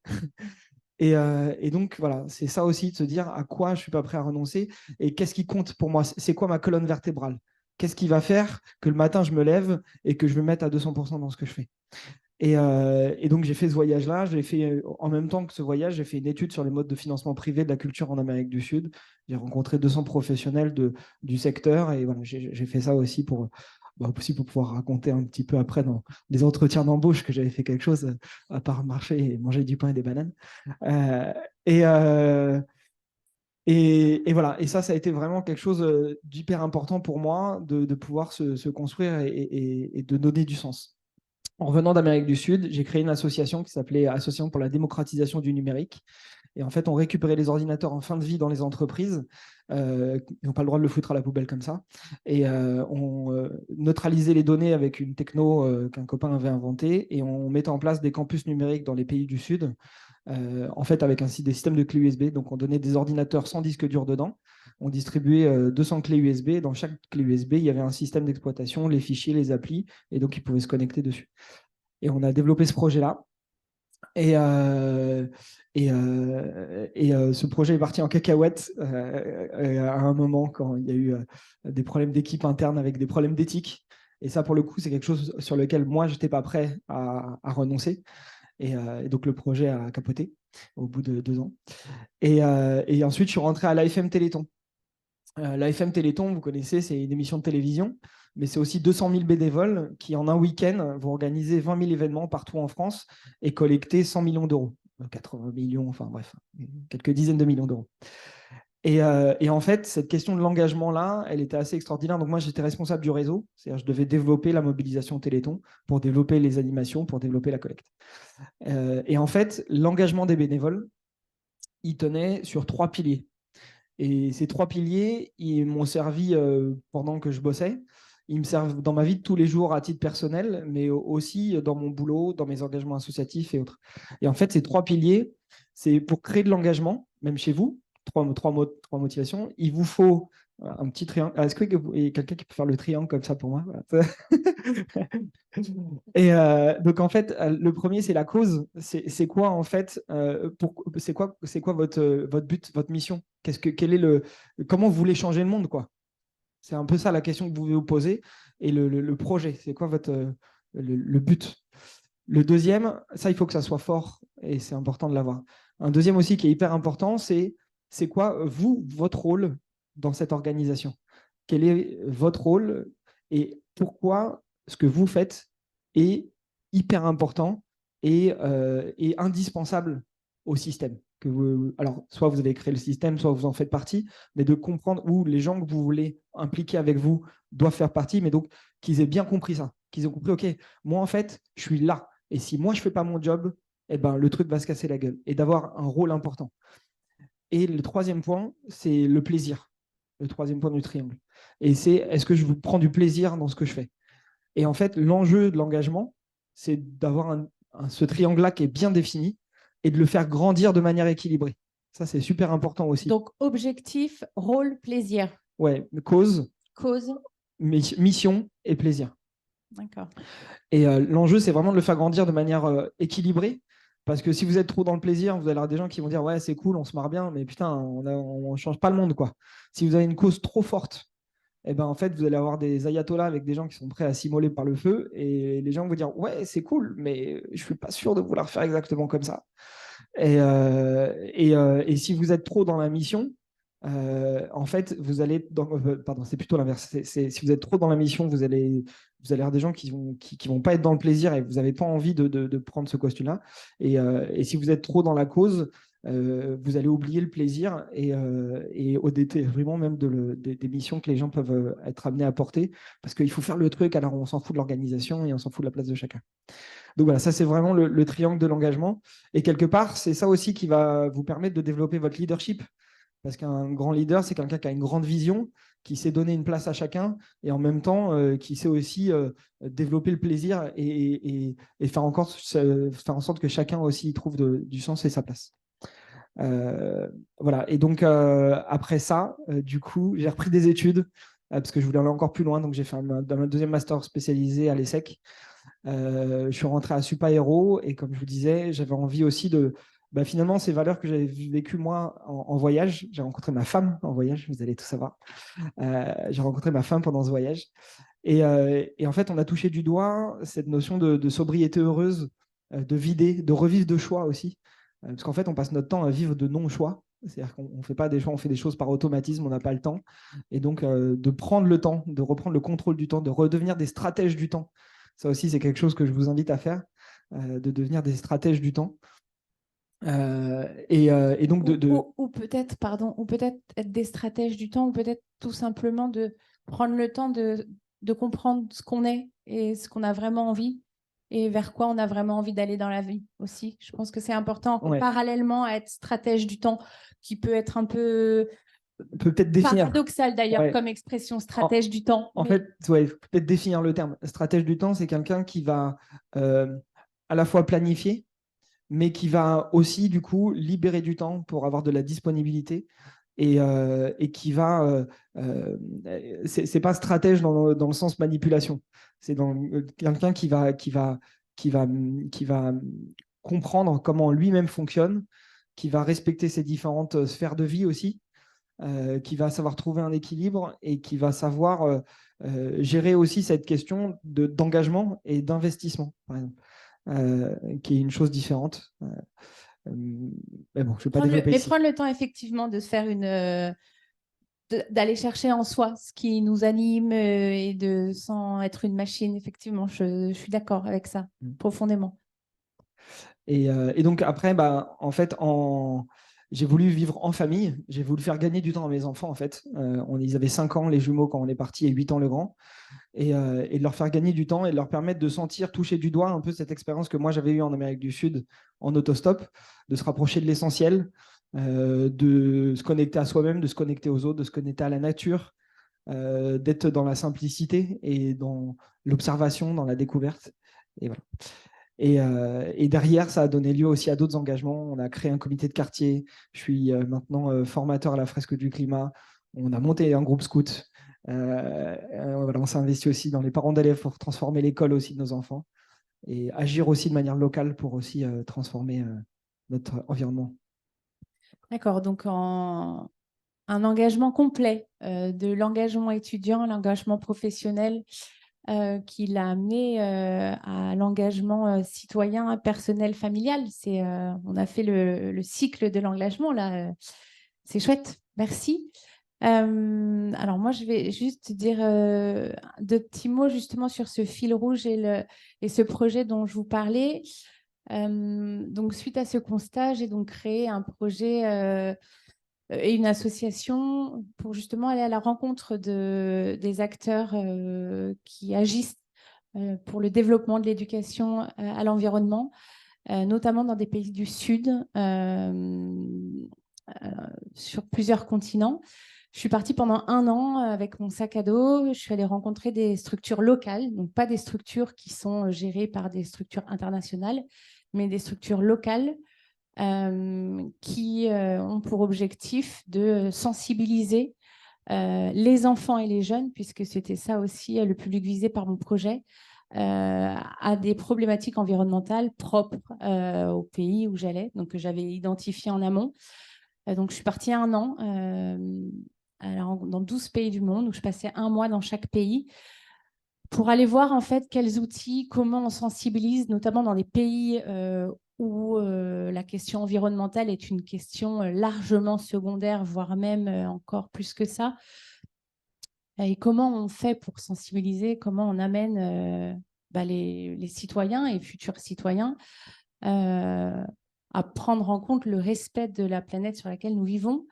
Et donc, voilà, c'est ça aussi, de se dire à quoi je ne suis pas prêt à renoncer et qu'est-ce qui compte pour moi? C'est quoi ma colonne vertébrale? Qu'est-ce qui va faire que le matin, je me lève et que je me mette à 200% dans ce que je fais? Et donc, j'ai fait ce voyage-là. J'ai fait, en même temps que ce voyage, j'ai fait une étude sur les modes de financement privé de la culture en Amérique du Sud. J'ai rencontré 200 professionnels du secteur. Et voilà, j'ai fait ça aussi aussi pour pouvoir raconter un petit peu après dans les entretiens d'embauche que j'avais fait quelque chose à part marcher et manger du pain et des bananes. Euh, et, euh, et voilà. Et ça a été vraiment quelque chose d'hyper important pour moi de pouvoir se construire et de donner du sens. En revenant d'Amérique du Sud, j'ai créé une association qui s'appelait Association pour la démocratisation du numérique. Et en fait, on récupérait les ordinateurs en fin de vie dans les entreprises. Ils n'ont pas le droit de le foutre à la poubelle comme ça. Et on neutralisait les données avec une techno qu'un copain avait inventée. Et on mettait en place des campus numériques dans les pays du Sud, en fait, avec des systèmes de clés USB. Donc, on donnait des ordinateurs sans disque dur dedans. On distribuait 200 clés USB. Dans chaque clé USB, il y avait un système d'exploitation, les fichiers, les applis, et donc ils pouvaient se connecter dessus. Et on a développé ce projet-là. Ce projet est parti en cacahuète à un moment quand il y a eu des problèmes d'équipe interne avec des problèmes d'éthique. Et ça, pour le coup, c'est quelque chose sur lequel moi, je n'étais pas prêt à renoncer. Et donc, le projet a capoté au bout de 2 ans. Et ensuite, je suis rentré à l'AFM Téléthon. L'AFM Téléthon, vous connaissez, c'est une émission de télévision, mais c'est aussi 200 000 bénévoles qui, en un week-end, vont organiser 20 000 événements partout en France et collecter 100 millions d'euros. 80 millions, enfin bref, quelques dizaines de millions d'euros. Et en fait, cette question de l'engagement-là, elle était assez extraordinaire. Donc moi, j'étais responsable du réseau, c'est-à-dire je devais développer la mobilisation Téléthon pour développer les animations, pour développer la collecte. Et en fait, l'engagement des bénévoles, il tenait sur 3 piliers. Et ces 3 piliers, ils m'ont servi pendant que je bossais. Ils me servent dans ma vie de tous les jours à titre personnel, mais aussi dans mon boulot, dans mes engagements associatifs et autres. Et en fait, ces 3 piliers, c'est pour créer de l'engagement, même chez vous, trois motivations. Il vous faut un petit triangle. Est-ce qu'il y a quelqu'un qui peut faire le triangle comme ça pour moi? Et donc en fait, le premier, c'est la cause. C'est quoi en fait c'est quoi votre but, votre mission? Comment vous voulez changer le monde, quoi? C'est un peu ça la question que vous pouvez vous poser. Et le projet, c'est quoi le but? Le deuxième, ça, il faut que ça soit fort et c'est important de l'avoir. Un deuxième aussi qui est hyper important, c'est quoi, vous, votre rôle dans cette organisation? Quel est votre rôle et pourquoi ce que vous faites est hyper important et indispensable au système? Alors, soit vous avez créé le système, soit vous en faites partie, mais de comprendre où les gens que vous voulez impliquer avec vous doivent faire partie, mais donc qu'ils aient bien compris ça, qu'ils aient compris, OK, moi, en fait, je suis là. Et si moi, je ne fais pas mon job, eh ben, le truc va se casser la gueule. Et d'avoir un rôle important. Et le troisième point, c'est le plaisir. Le troisième point du triangle. Et c'est, est-ce que je prends du plaisir dans ce que je fais? Et en fait, l'enjeu de l'engagement, c'est d'avoir ce triangle-là qui est bien défini et de le faire grandir de manière équilibrée. Ça, c'est super important aussi. Donc, objectif, rôle, plaisir. Ouais, cause, mission et plaisir. D'accord. Et l'enjeu, c'est vraiment de le faire grandir de manière équilibrée. Parce que si vous êtes trop dans le plaisir, vous allez avoir des gens qui vont dire ouais, c'est cool, on se marre bien, mais putain, on ne change pas le monde, quoi. Si vous avez une cause trop forte, eh ben, en fait, vous allez avoir des ayatollahs avec des gens qui sont prêts à s'immoler par le feu. Et les gens vont dire ouais, c'est cool, mais je ne suis pas sûr de vouloir faire exactement comme ça. Et si vous êtes trop dans la mission, en fait, vous allez pardon, c'est plutôt l'inverse. Si vous êtes trop dans la mission, vous allez avoir des gens qui vont pas être dans le plaisir et vous n'avez pas envie de prendre ce costume-là. Et si vous êtes trop dans la cause, vous allez oublier le plaisir et au détriment même des missions que les gens peuvent être amenés à porter, parce qu'il faut faire le truc, alors on s'en fout de l'organisation et on s'en fout de la place de chacun. Donc voilà, ça c'est vraiment le triangle de l'engagement. Et quelque part, c'est ça aussi qui va vous permettre de développer votre leadership. Parce qu'un grand leader, c'est quelqu'un qui a une grande vision, qui sait donner une place à chacun et en même temps qui sait aussi développer le plaisir et faire en sorte que chacun aussi trouve du sens et sa place. Voilà. Et donc, après ça, du coup, j'ai repris des études parce que je voulais aller encore plus loin. Donc, j'ai fait un deuxième master spécialisé à l'ESSEC. Je suis rentré à Supa Hero et comme je vous disais, j'avais envie aussi de finalement ces valeurs que j'avais vécues moi en voyage. J'ai rencontré ma femme en voyage, vous allez tout savoir. J'ai rencontré ma femme pendant ce voyage et en fait on a touché du doigt cette notion de sobriété heureuse, de revivre de choix aussi, parce qu'en fait on passe notre temps à vivre de non-choix. C'est-à-dire qu'on ne fait pas des choix, on fait des choses par automatisme, on n'a pas le temps. Et donc de prendre le temps, de reprendre le contrôle du temps, de redevenir des stratèges du temps. Ça aussi, c'est quelque chose que je vous invite à faire, de devenir des stratèges du temps. Et donc ou peut-être, être des stratèges du temps, ou peut-être tout simplement de prendre le temps de comprendre ce qu'on est et ce qu'on a vraiment envie et vers quoi on a vraiment envie d'aller dans la vie aussi. Je pense que c'est important, ouais. Parallèlement à être stratège du temps, qui peut être un peu peut-être définir. Paradoxal d'ailleurs, ouais. Comme expression, stratège du temps. En fait, ouais, faut peut-être définir le terme. Stratège du temps, c'est quelqu'un qui va à la fois planifier, mais qui va aussi, du coup, libérer du temps pour avoir de la disponibilité et qui va. C'est pas stratège dans le sens manipulation. C'est quelqu'un qui va comprendre comment lui-même fonctionne, qui va respecter ses différentes sphères de vie aussi, qui va savoir trouver un équilibre et qui va savoir gérer aussi cette question d'engagement et d'investissement, par exemple, qui est une chose différente. Mais bon, je ne vais pas développer ici. Prendre le temps effectivement de se faire d'aller chercher en soi ce qui nous anime et sans être une machine, effectivement, je suis d'accord avec ça, profondément. Et donc après, en fait, j'ai voulu vivre en famille, j'ai voulu faire gagner du temps à mes enfants, en fait. Ils avaient 5 ans, les jumeaux, quand on est parti, et 8 ans, le grand. Et de leur faire gagner du temps et de leur permettre de sentir, toucher du doigt un peu cette expérience que moi j'avais eue en Amérique du Sud en autostop, de se rapprocher de l'essentiel, de se connecter à soi-même, de se connecter aux autres, de se connecter à la nature, d'être dans la simplicité et dans l'observation, dans la découverte. Et voilà. Et derrière, ça a donné lieu aussi à d'autres engagements. On a créé un comité de quartier. Je suis maintenant formateur à la fresque du climat. On a monté un groupe scout. Voilà, on s'est investi aussi dans les parents d'élèves pour transformer l'école aussi de nos enfants et agir aussi de manière locale pour aussi transformer notre environnement. D'accord, donc un engagement complet de l'engagement étudiant, l'engagement professionnel qui l'a amené à l'engagement citoyen, personnel, familial. On a fait le cycle de l'engagement, là. C'est chouette, merci. Alors moi, je vais juste dire 2 petits mots justement sur ce fil rouge et ce projet dont je vous parlais. Donc, suite à ce constat, j'ai donc créé un projet et une association pour justement aller à la rencontre des acteurs qui agissent pour le développement de l'éducation à l'environnement, notamment dans des pays du Sud, sur plusieurs continents. Je suis partie pendant 1 an avec mon sac à dos. Je suis allée rencontrer des structures locales, donc pas des structures qui sont gérées par des structures internationales, mais des structures locales qui ont pour objectif de sensibiliser les enfants et les jeunes, puisque c'était ça aussi le public visé par mon projet, à des problématiques environnementales propres au pays où j'allais, donc que j'avais identifié en amont. Donc, je suis partie 1 an dans 12 pays du monde, où je passais 1 mois dans chaque pays pour aller voir en fait quels outils, comment on sensibilise, notamment dans des pays où la question environnementale est une question largement secondaire, voire même encore plus que ça. Et comment on fait pour sensibiliser, comment on amène les citoyens et futurs citoyens à prendre en compte le respect de la planète sur laquelle nous vivons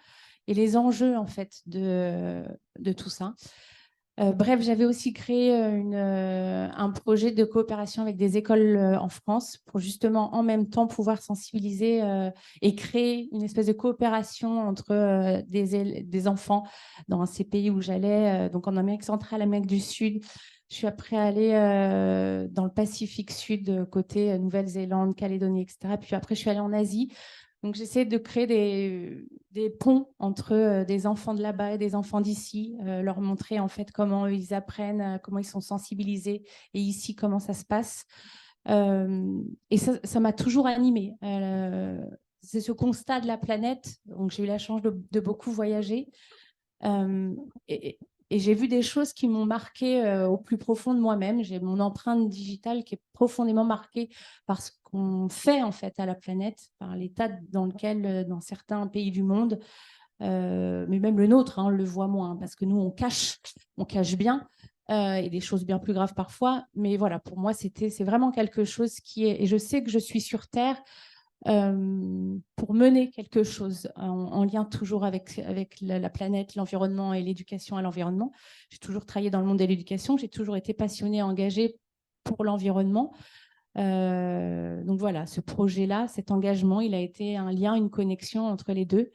et les enjeux en fait de tout ça. Bref, j'avais aussi créé un projet de coopération avec des écoles en France pour justement en même temps pouvoir sensibiliser et créer une espèce de coopération entre des enfants dans ces pays où j'allais, donc en Amérique centrale, Amérique du Sud. Je suis après allée dans le Pacifique Sud, côté Nouvelle-Zélande, Calédonie, etc. Puis après, je suis allée en Asie. Donc, j'essaie de créer des ponts entre des enfants de là-bas et des enfants d'ici, leur montrer en fait comment ils apprennent, comment ils sont sensibilisés et ici, comment ça se passe. Et ça m'a toujours animée. C'est ce constat de la planète. Donc, j'ai eu la chance de beaucoup voyager. Et j'ai vu des choses qui m'ont marquée au plus profond de moi-même. J'ai mon empreinte digitale qui est profondément marquée par ce qu'on fait en fait à la planète, par l'état dans lequel, dans certains pays du monde, mais même le nôtre, on le voit moins, parce que nous, on cache bien, et des choses bien plus graves parfois. Mais voilà, pour moi, c'est vraiment quelque chose qui est... Et je sais que je suis sur Terre pour mener quelque chose en lien toujours avec la planète, l'environnement et l'éducation à l'environnement. J'ai toujours travaillé dans le monde de l'éducation, j'ai toujours été passionnée, engagée pour l'environnement. Donc voilà, ce projet-là, cet engagement, il a été un lien, une connexion entre les deux.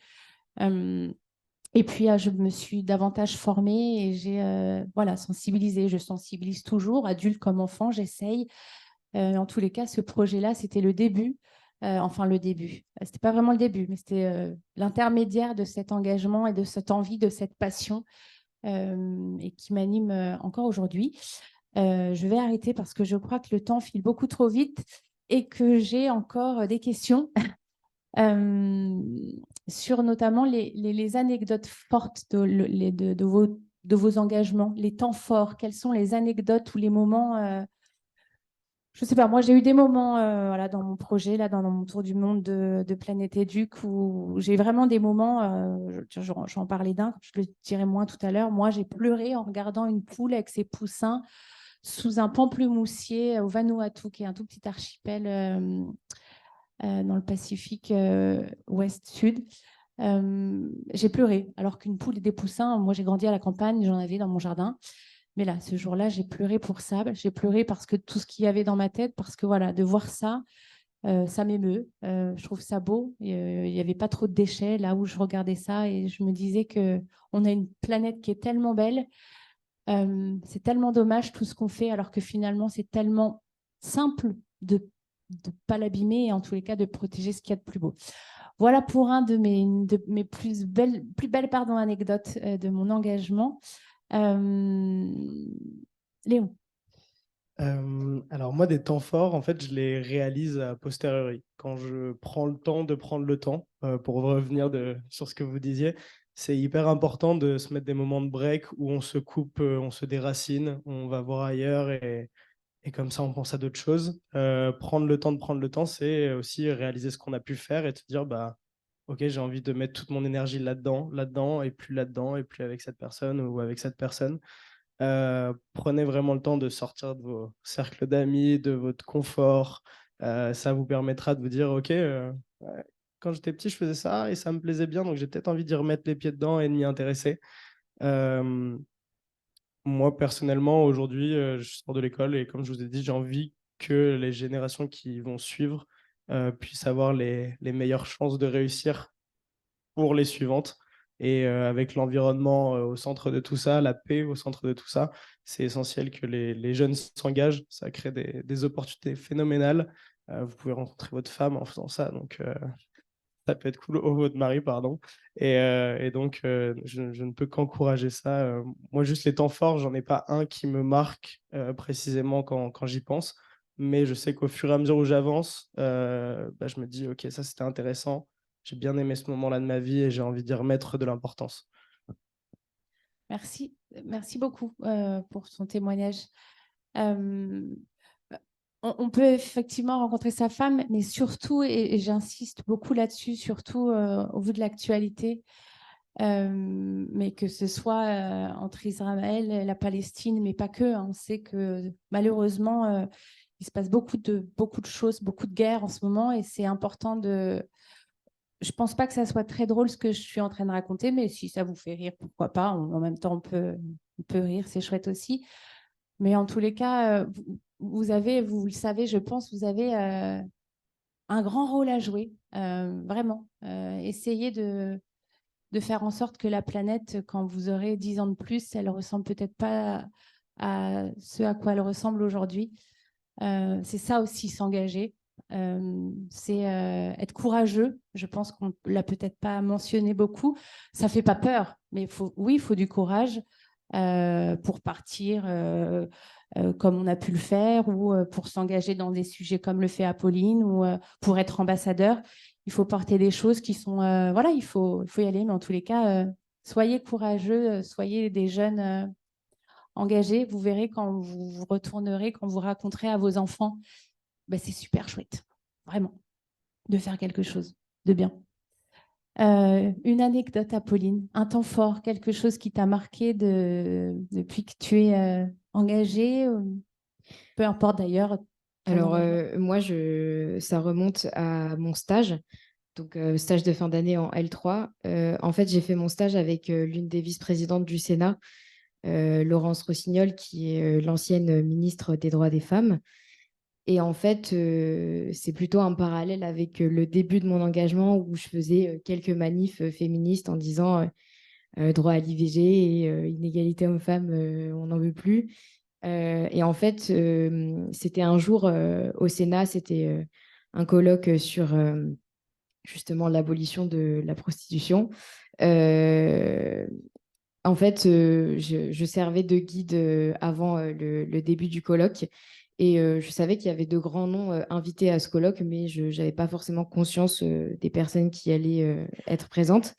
Et puis, je me suis davantage formée et j'ai sensibilisé. Je sensibilise toujours, adulte comme enfant, j'essaye. En tous les cas, ce projet-là, c'était le début. Enfin, le début. C'était pas vraiment le début, mais c'était l'intermédiaire de cet engagement et de cette envie, de cette passion et qui m'anime encore aujourd'hui. Je vais arrêter parce que je crois que le temps file beaucoup trop vite. et que j'ai encore des questions sur notamment les anecdotes fortes de vos engagements, les temps forts. Quelles sont les anecdotes ou les moments je ne sais pas, moi j'ai eu des moments voilà, dans mon projet, là, dans mon tour du monde de Planète Éduc, où j'ai vraiment des moments, j'en parlais d'un, je le dirai moins tout à l'heure, moi j'ai pleuré en regardant une poule avec ses poussins sous un pamplemoussier au Vanuatu, qui est un tout petit archipel dans le Pacifique ouest-sud. J'ai pleuré, alors qu'une poule et des poussins, moi j'ai grandi à la campagne, j'en avais dans mon jardin. Mais là, ce jour-là, j'ai pleuré pour ça. J'ai pleuré parce que tout ce qu'il y avait dans ma tête, parce que voilà, de voir ça, ça m'émeut. Je trouve ça beau. Il n'y avait pas trop de déchets là où je regardais ça et je me disais qu'on a une planète qui est tellement belle. C'est tellement dommage tout ce qu'on fait, alors que finalement, c'est tellement simple de ne pas l'abîmer et en tous les cas de protéger ce qu'il y a de plus beau. Voilà pour un de mes plus belles anecdotes de mon engagement. Léon. Alors moi, des temps forts, en fait, je les réalise a posteriori. Quand je prends le temps de prendre le temps, pour revenir sur ce que vous disiez, c'est hyper important de se mettre des moments de break où on se coupe, on se déracine, on va voir ailleurs et comme ça, on pense à d'autres choses. Prendre le temps de prendre le temps, c'est aussi réaliser ce qu'on a pu faire et de se dire, bah, ok, j'ai envie de mettre toute mon énergie là-dedans, et plus avec cette personne ou avec cette personne. Prenez vraiment le temps de sortir de vos cercles d'amis, de votre confort. Ça vous permettra de vous dire, ok, ouais, quand j'étais petit, je faisais ça et ça me plaisait bien, donc j'ai peut-être envie d'y remettre les pieds dedans et de m'y intéresser. Moi, personnellement, aujourd'hui, je sors de l'école et comme je vous ai dit, j'ai envie que les générations qui vont suivre puissent avoir les meilleures chances de réussir pour les suivantes. Et avec l'environnement au centre de tout ça, la paix au centre de tout ça, c'est essentiel que les jeunes s'engagent. Ça crée des opportunités phénoménales. Vous pouvez rencontrer votre femme en faisant ça, donc ça peut être cool, au votre mari, pardon. Et donc, je ne peux qu'encourager ça. Moi, juste les temps forts, j'en ai pas un qui me marque précisément quand j'y pense. Mais je sais qu'au fur et à mesure où j'avance, bah, je me dis, OK, ça c'était intéressant. J'ai bien aimé ce moment-là de ma vie et j'ai envie d'y remettre de l'importance. Merci beaucoup pour ton témoignage. On peut effectivement rencontrer sa femme, mais surtout, et j'insiste beaucoup là-dessus, surtout au vu de l'actualité, mais que ce soit entre Israël et la Palestine, mais pas que. On sait que malheureusement, il se passe beaucoup de choses, beaucoup de guerres en ce moment, et c'est important de... Je ne pense pas que ça soit très drôle ce que je suis en train de raconter, mais si ça vous fait rire, pourquoi pas. En même temps, on peut rire, c'est chouette aussi. Mais en tous les cas, vous le savez, je pense, vous avez un grand rôle à jouer, vraiment. Essayez de faire en sorte que la planète, quand vous aurez 10 ans de plus, elle ne ressemble peut-être pas à ce à quoi elle ressemble aujourd'hui. C'est ça aussi, s'engager. C'est être courageux. Je pense qu'on ne l'a peut-être pas mentionné beaucoup. Ça ne fait pas peur, mais oui, il faut du courage pour partir comme on a pu le faire ou pour s'engager dans des sujets comme le fait Apolline ou pour être ambassadeur. Il faut porter des choses qui sont... voilà, il faut y aller, mais en tous les cas, soyez courageux, soyez des jeunes engagés. Vous verrez quand vous retournerez, quand vous raconterez à vos enfants, ben, c'est super chouette, vraiment, de faire quelque chose de bien. Une anecdote, Apolline, un temps fort, quelque chose qui t'a marqué depuis que tu es engagée, peu importe d'ailleurs. Alors, moi, ça remonte à mon stage, donc stage de fin d'année en L3. En fait, j'ai fait mon stage avec l'une des vice-présidentes du Sénat, Laurence Rossignol, qui est l'ancienne ministre des Droits des Femmes. Et en fait, c'est plutôt un parallèle avec le début de mon engagement où je faisais quelques manifs féministes en disant droit à l'IVG et inégalité homme-femme, on n'en veut plus. Et en fait, c'était un jour au Sénat, c'était un colloque sur justement l'abolition de la prostitution. En fait, je servais de guide avant le début du colloque. Et je savais qu'il y avait de grands noms invités à ce colloque, mais je n'avais pas forcément conscience des personnes qui allaient être présentes.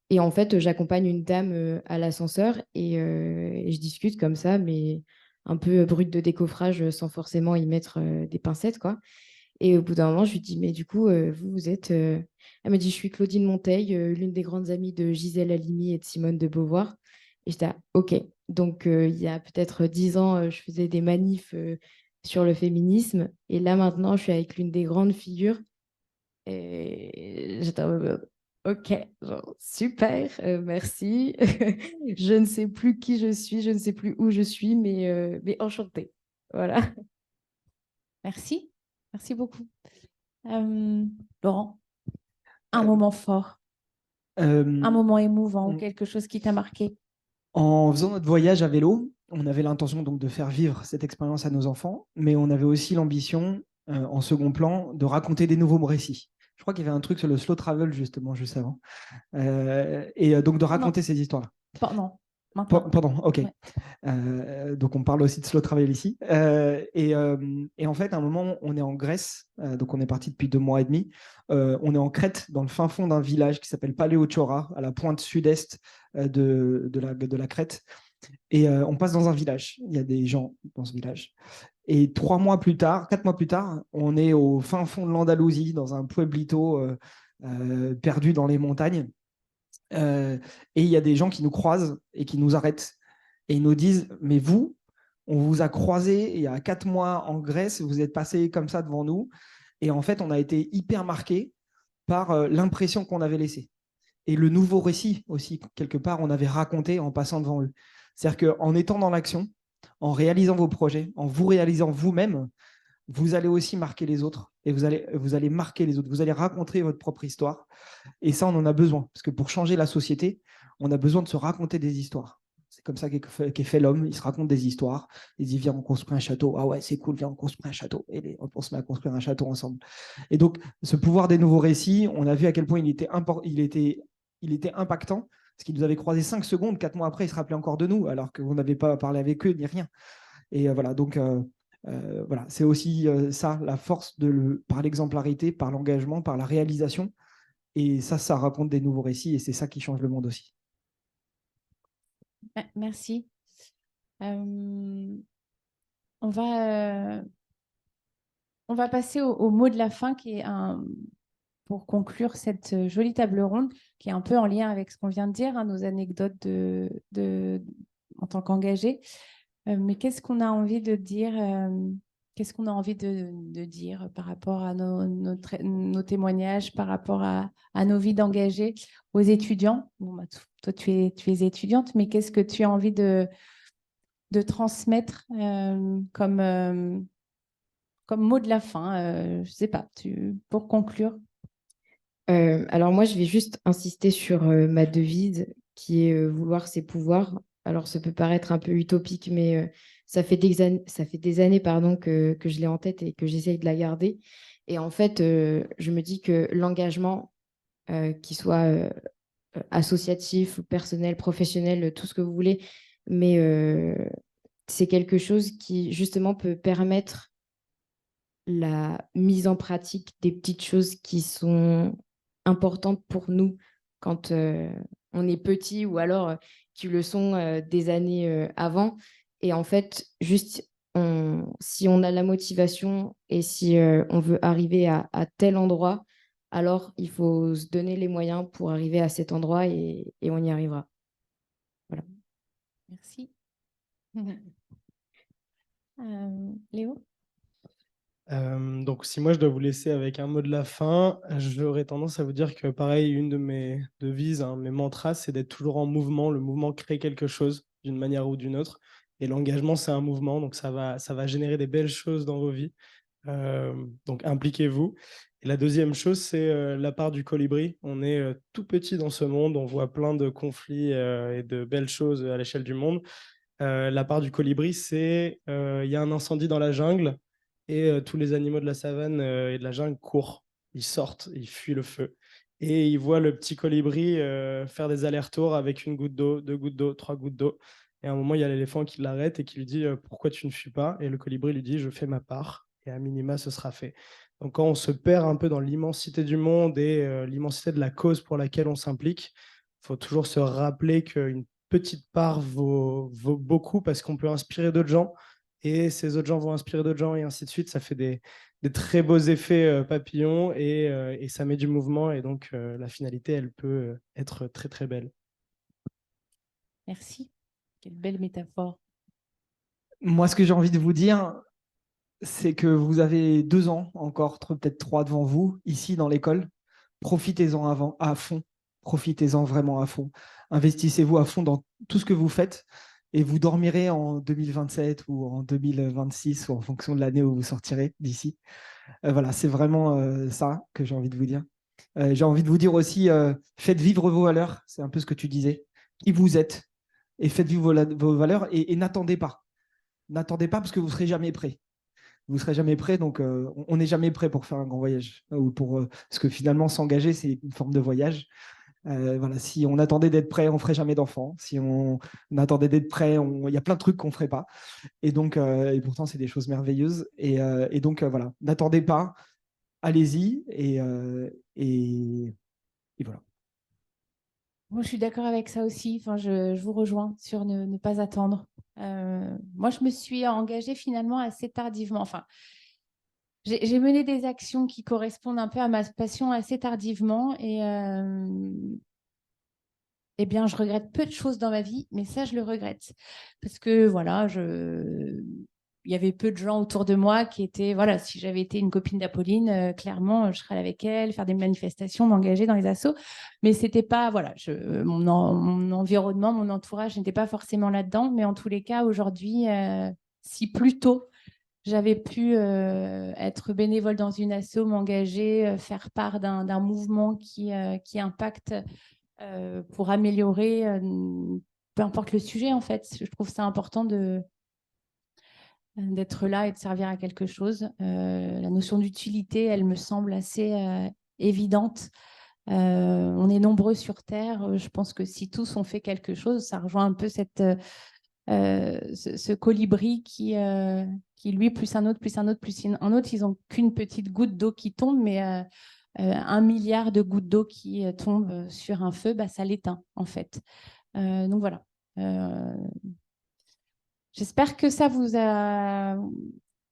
Et en fait, j'accompagne une dame à l'ascenseur et je discute comme ça, mais un peu brute de décoffrage, sans forcément y mettre des pincettes, quoi. Et au bout d'un moment, je lui dis, mais du coup, vous êtes... Elle me dit, je suis Claudine Monteil, l'une des grandes amies de Gisèle Halimi et de Simone de Beauvoir. Et j'étais, ah, OK. Donc, il y a peut-être 10 ans, je faisais des manifs sur le féminisme. Et là, maintenant, je suis avec l'une des grandes figures. Et j'étais en mode, OK, genre, super, merci. Je ne sais plus qui je suis, je ne sais plus où je suis, mais enchantée. Voilà. Merci. Merci beaucoup. Laurent, un Euh, moment fort, un moment émouvant ou on- quelque chose qui t'a marqué. En faisant notre voyage à vélo, on avait l'intention donc de faire vivre cette expérience à nos enfants, mais on avait aussi l'ambition, en second plan, de raconter des nouveaux récits. Je crois qu'il y avait un truc sur le slow travel, justement, juste avant. Donc de Non, raconter ces histoires-là. non, maintenant. Pardon, ok. Ouais. Donc on parle aussi de slow travel ici. Et en fait, à un moment, on est en Grèce, donc on est parti depuis 2 mois et demi. On est en Crète, dans le fin fond d'un village qui s'appelle Paléochora, à la pointe sud-est de la Crète. Et on passe dans un village. Il y a des gens dans ce village. Et 3 mois plus tard, 4 mois plus tard, on est au fin fond de l'Andalousie, dans un pueblito perdu dans les montagnes. Et il y a des gens qui nous croisent et qui nous arrêtent. Et ils nous disent, mais vous, on vous a croisé il y a 4 mois en Grèce, vous êtes passé comme ça devant nous. Et en fait, on a été hyper marqué par l'impression qu'on avait laissée. Et le nouveau récit aussi, quelque part, on avait raconté en passant devant eux. C'est-à-dire qu'en étant dans l'action, en réalisant vos projets, en vous réalisant vous-même, vous allez aussi marquer les autres et vous allez marquer les autres. Vous allez raconter votre propre histoire. Et ça, on en a besoin. Parce que pour changer la société, on a besoin de se raconter des histoires. C'est comme ça qu'est fait l'homme. Il se raconte des histoires. Il dit, viens, on construit un château. Ah ouais, c'est cool, viens, on construit un château. Et on se met à construire un château ensemble. Et donc, ce pouvoir des nouveaux récits, on a vu à quel point il était impactant. Parce qu'il nous avait croisé 5 secondes, 4 mois après, il se rappelait encore de nous, alors qu'on n'avait pas parlé avec eux, ni rien. Et voilà, donc voilà, c'est aussi ça, la force par l'exemplarité, par l'engagement, par la réalisation. Et ça raconte des nouveaux récits et c'est ça qui change le monde aussi. Merci. On va, on va passer au mot de la fin qui est pour conclure cette jolie table ronde qui est un peu en lien avec ce qu'on vient de dire, hein, nos anecdotes en tant qu'engagés. Mais qu'est-ce qu'on a envie de dire qu'est-ce qu'on a envie de dire par rapport à nos témoignages, par rapport à nos vies d'engagés, aux étudiants? Bon, bah, toi, tu es étudiante, mais qu'est-ce que tu as envie de transmettre comme mot de la fin? Je ne sais pas, pour conclure. Alors moi, je vais juste insister sur ma devise qui est vouloir ses pouvoirs. Alors ça peut paraître un peu utopique, mais ça fait des années pardon, que je l'ai en tête et que j'essaye de la garder. Et en fait, je me dis que l'engagement, qu'il soit associatif, personnel, professionnel, tout ce que vous voulez, mais c'est quelque chose qui justement peut permettre la mise en pratique des petites choses qui sont importantes pour nous quand on est petit ou alors qui le sont des années avant. Et en fait, juste si on a la motivation et si on veut arriver à tel endroit, alors il faut se donner les moyens pour arriver à cet endroit et on y arrivera. Voilà. Merci. Léo? Donc, si moi je dois vous laisser avec un mot de la fin, j'aurais tendance à vous dire que, pareil, une de mes devises, hein, mes mantras, c'est d'être toujours en mouvement. Le mouvement crée quelque chose d'une manière ou d'une autre. Et l'engagement, c'est un mouvement, donc ça va générer des belles choses dans vos vies. Donc, impliquez-vous. Et la deuxième chose, c'est la part du colibri. On est tout petit dans ce monde, on voit plein de conflits et de belles choses à l'échelle du monde. La part du colibri, c'est il y a un incendie dans la jungle et tous les animaux de la savane et de la jungle courent. Ils sortent, ils fuient le feu. Et ils voient le petit colibri faire des allers-retours avec une goutte d'eau, 2 gouttes d'eau, 3 gouttes d'eau. Et à un moment, il y a l'éléphant qui l'arrête et qui lui dit pourquoi tu ne fuis pas? Et le colibri lui dit je fais ma part et à minima, ce sera fait. Donc, quand on se perd un peu dans l'immensité du monde et l'immensité de la cause pour laquelle on s'implique, il faut toujours se rappeler qu'une petite part vaut beaucoup parce qu'on peut inspirer d'autres gens et ces autres gens vont inspirer d'autres gens et ainsi de suite. Ça fait des très beaux effets papillons et ça met du mouvement et donc la finalité, elle peut être très très belle. Merci. Quelle belle métaphore. Moi, ce que j'ai envie de vous dire, c'est que vous avez 2 ans encore, peut-être 3 devant vous, ici dans l'école. Profitez-en à fond. Profitez-en vraiment à fond. Investissez-vous à fond dans tout ce que vous faites et vous dormirez en 2027 ou en 2026 ou en fonction de l'année où vous sortirez d'ici. Voilà, c'est vraiment ça que j'ai envie de vous dire. J'ai envie de vous dire aussi, faites vivre vos valeurs. C'est un peu ce que tu disais. Qui vous êtes et faites vivre vos valeurs et n'attendez pas. N'attendez pas parce que vous ne serez jamais prêt. Vous ne serez jamais prêt, donc on n'est jamais prêt pour faire un grand voyage. Ou parce que finalement, s'engager, c'est une forme de voyage. Voilà, si on attendait d'être prêt, on ne ferait jamais d'enfant. Si on attendait d'être prêt, il y a plein de trucs qu'on ne ferait pas. Et donc, et pourtant, c'est des choses merveilleuses. Et donc, voilà, n'attendez pas, allez-y. Et voilà. Moi, je suis d'accord avec ça aussi. Enfin, je vous rejoins sur ne pas attendre. Moi, je me suis engagée finalement assez tardivement. Enfin, j'ai mené des actions qui correspondent un peu à ma passion assez tardivement. Et eh bien, je regrette peu de choses dans ma vie, mais ça, je le regrette. Parce que, voilà, il y avait peu de gens autour de moi qui étaient, voilà, si j'avais été une copine d'Apolline, clairement, je serais avec elle, faire des manifestations, m'engager dans les assos. Mais c'était pas, voilà, mon environnement, mon entourage n'était pas forcément là-dedans. Mais en tous les cas, aujourd'hui, si plus tôt, j'avais pu être bénévole dans une asso, m'engager, faire part d'un mouvement qui impacte pour améliorer, peu importe le sujet en fait. Je trouve ça important d'être là et de servir à quelque chose. La notion d'utilité, elle me semble assez évidente. On est nombreux sur Terre. Je pense que si tous ont fait quelque chose, ça rejoint un peu ce colibri qui, lui, plus un autre, plus un autre, plus un autre, ils n'ont qu'une petite goutte d'eau qui tombe, mais 1 milliard de gouttes d'eau qui tombent sur un feu, bah, ça l'éteint en fait. Donc voilà. J'espère que ça vous a,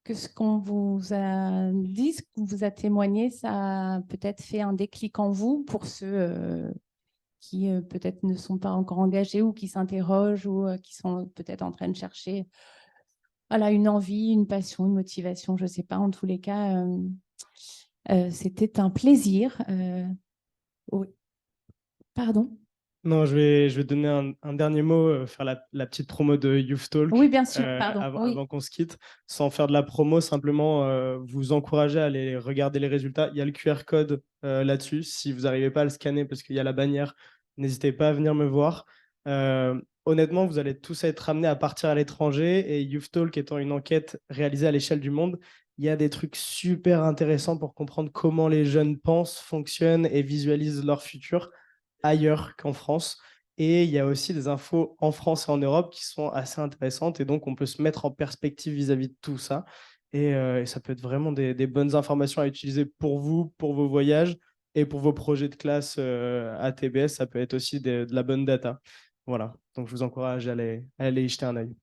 que ce qu'on vous a dit, ce qu'on vous a témoigné, ça a peut-être fait un déclic en vous pour ceux qui peut-être ne sont pas encore engagés ou qui s'interrogent ou qui sont peut-être en train de chercher voilà, une envie, une passion, une motivation, je ne sais pas. En tous les cas, c'était un plaisir. Oui. Pardon? Non, je vais donner un dernier mot, faire la petite promo de Youth Talk Oui, bien sûr, pardon. Oui. avant qu'on se quitte. Sans faire de la promo, simplement vous encourager à aller regarder les résultats. Il y a le QR code là-dessus. Si vous n'arrivez pas à le scanner parce qu'il y a la bannière, n'hésitez pas à venir me voir. Honnêtement, vous allez tous être amenés à partir à l'étranger et Youth Talk étant une enquête réalisée à l'échelle du monde, il y a des trucs super intéressants pour comprendre comment les jeunes pensent, fonctionnent et visualisent leur futur ailleurs qu'en France. Et il y a aussi des infos en France et en Europe qui sont assez intéressantes. Et donc, on peut se mettre en perspective vis-à-vis de tout ça. Et ça peut être vraiment des bonnes informations à utiliser pour vous, pour vos voyages et pour vos projets de classe à TBS. Ça peut être aussi de la bonne data. Voilà. Donc, je vous encourage à aller y jeter un œil.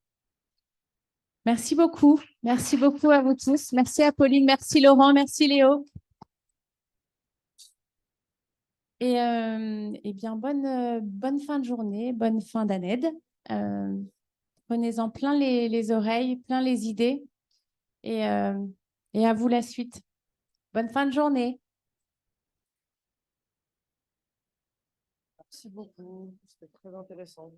Merci beaucoup. Merci beaucoup à vous tous. Merci Apolline, merci Laurent, merci Léo. Et eh bien, bonne fin de journée, bonne fin d'année. Prenez-en plein les oreilles, plein les idées. Et, et à vous la suite. Bonne fin de journée. Merci beaucoup. C'était très intéressant.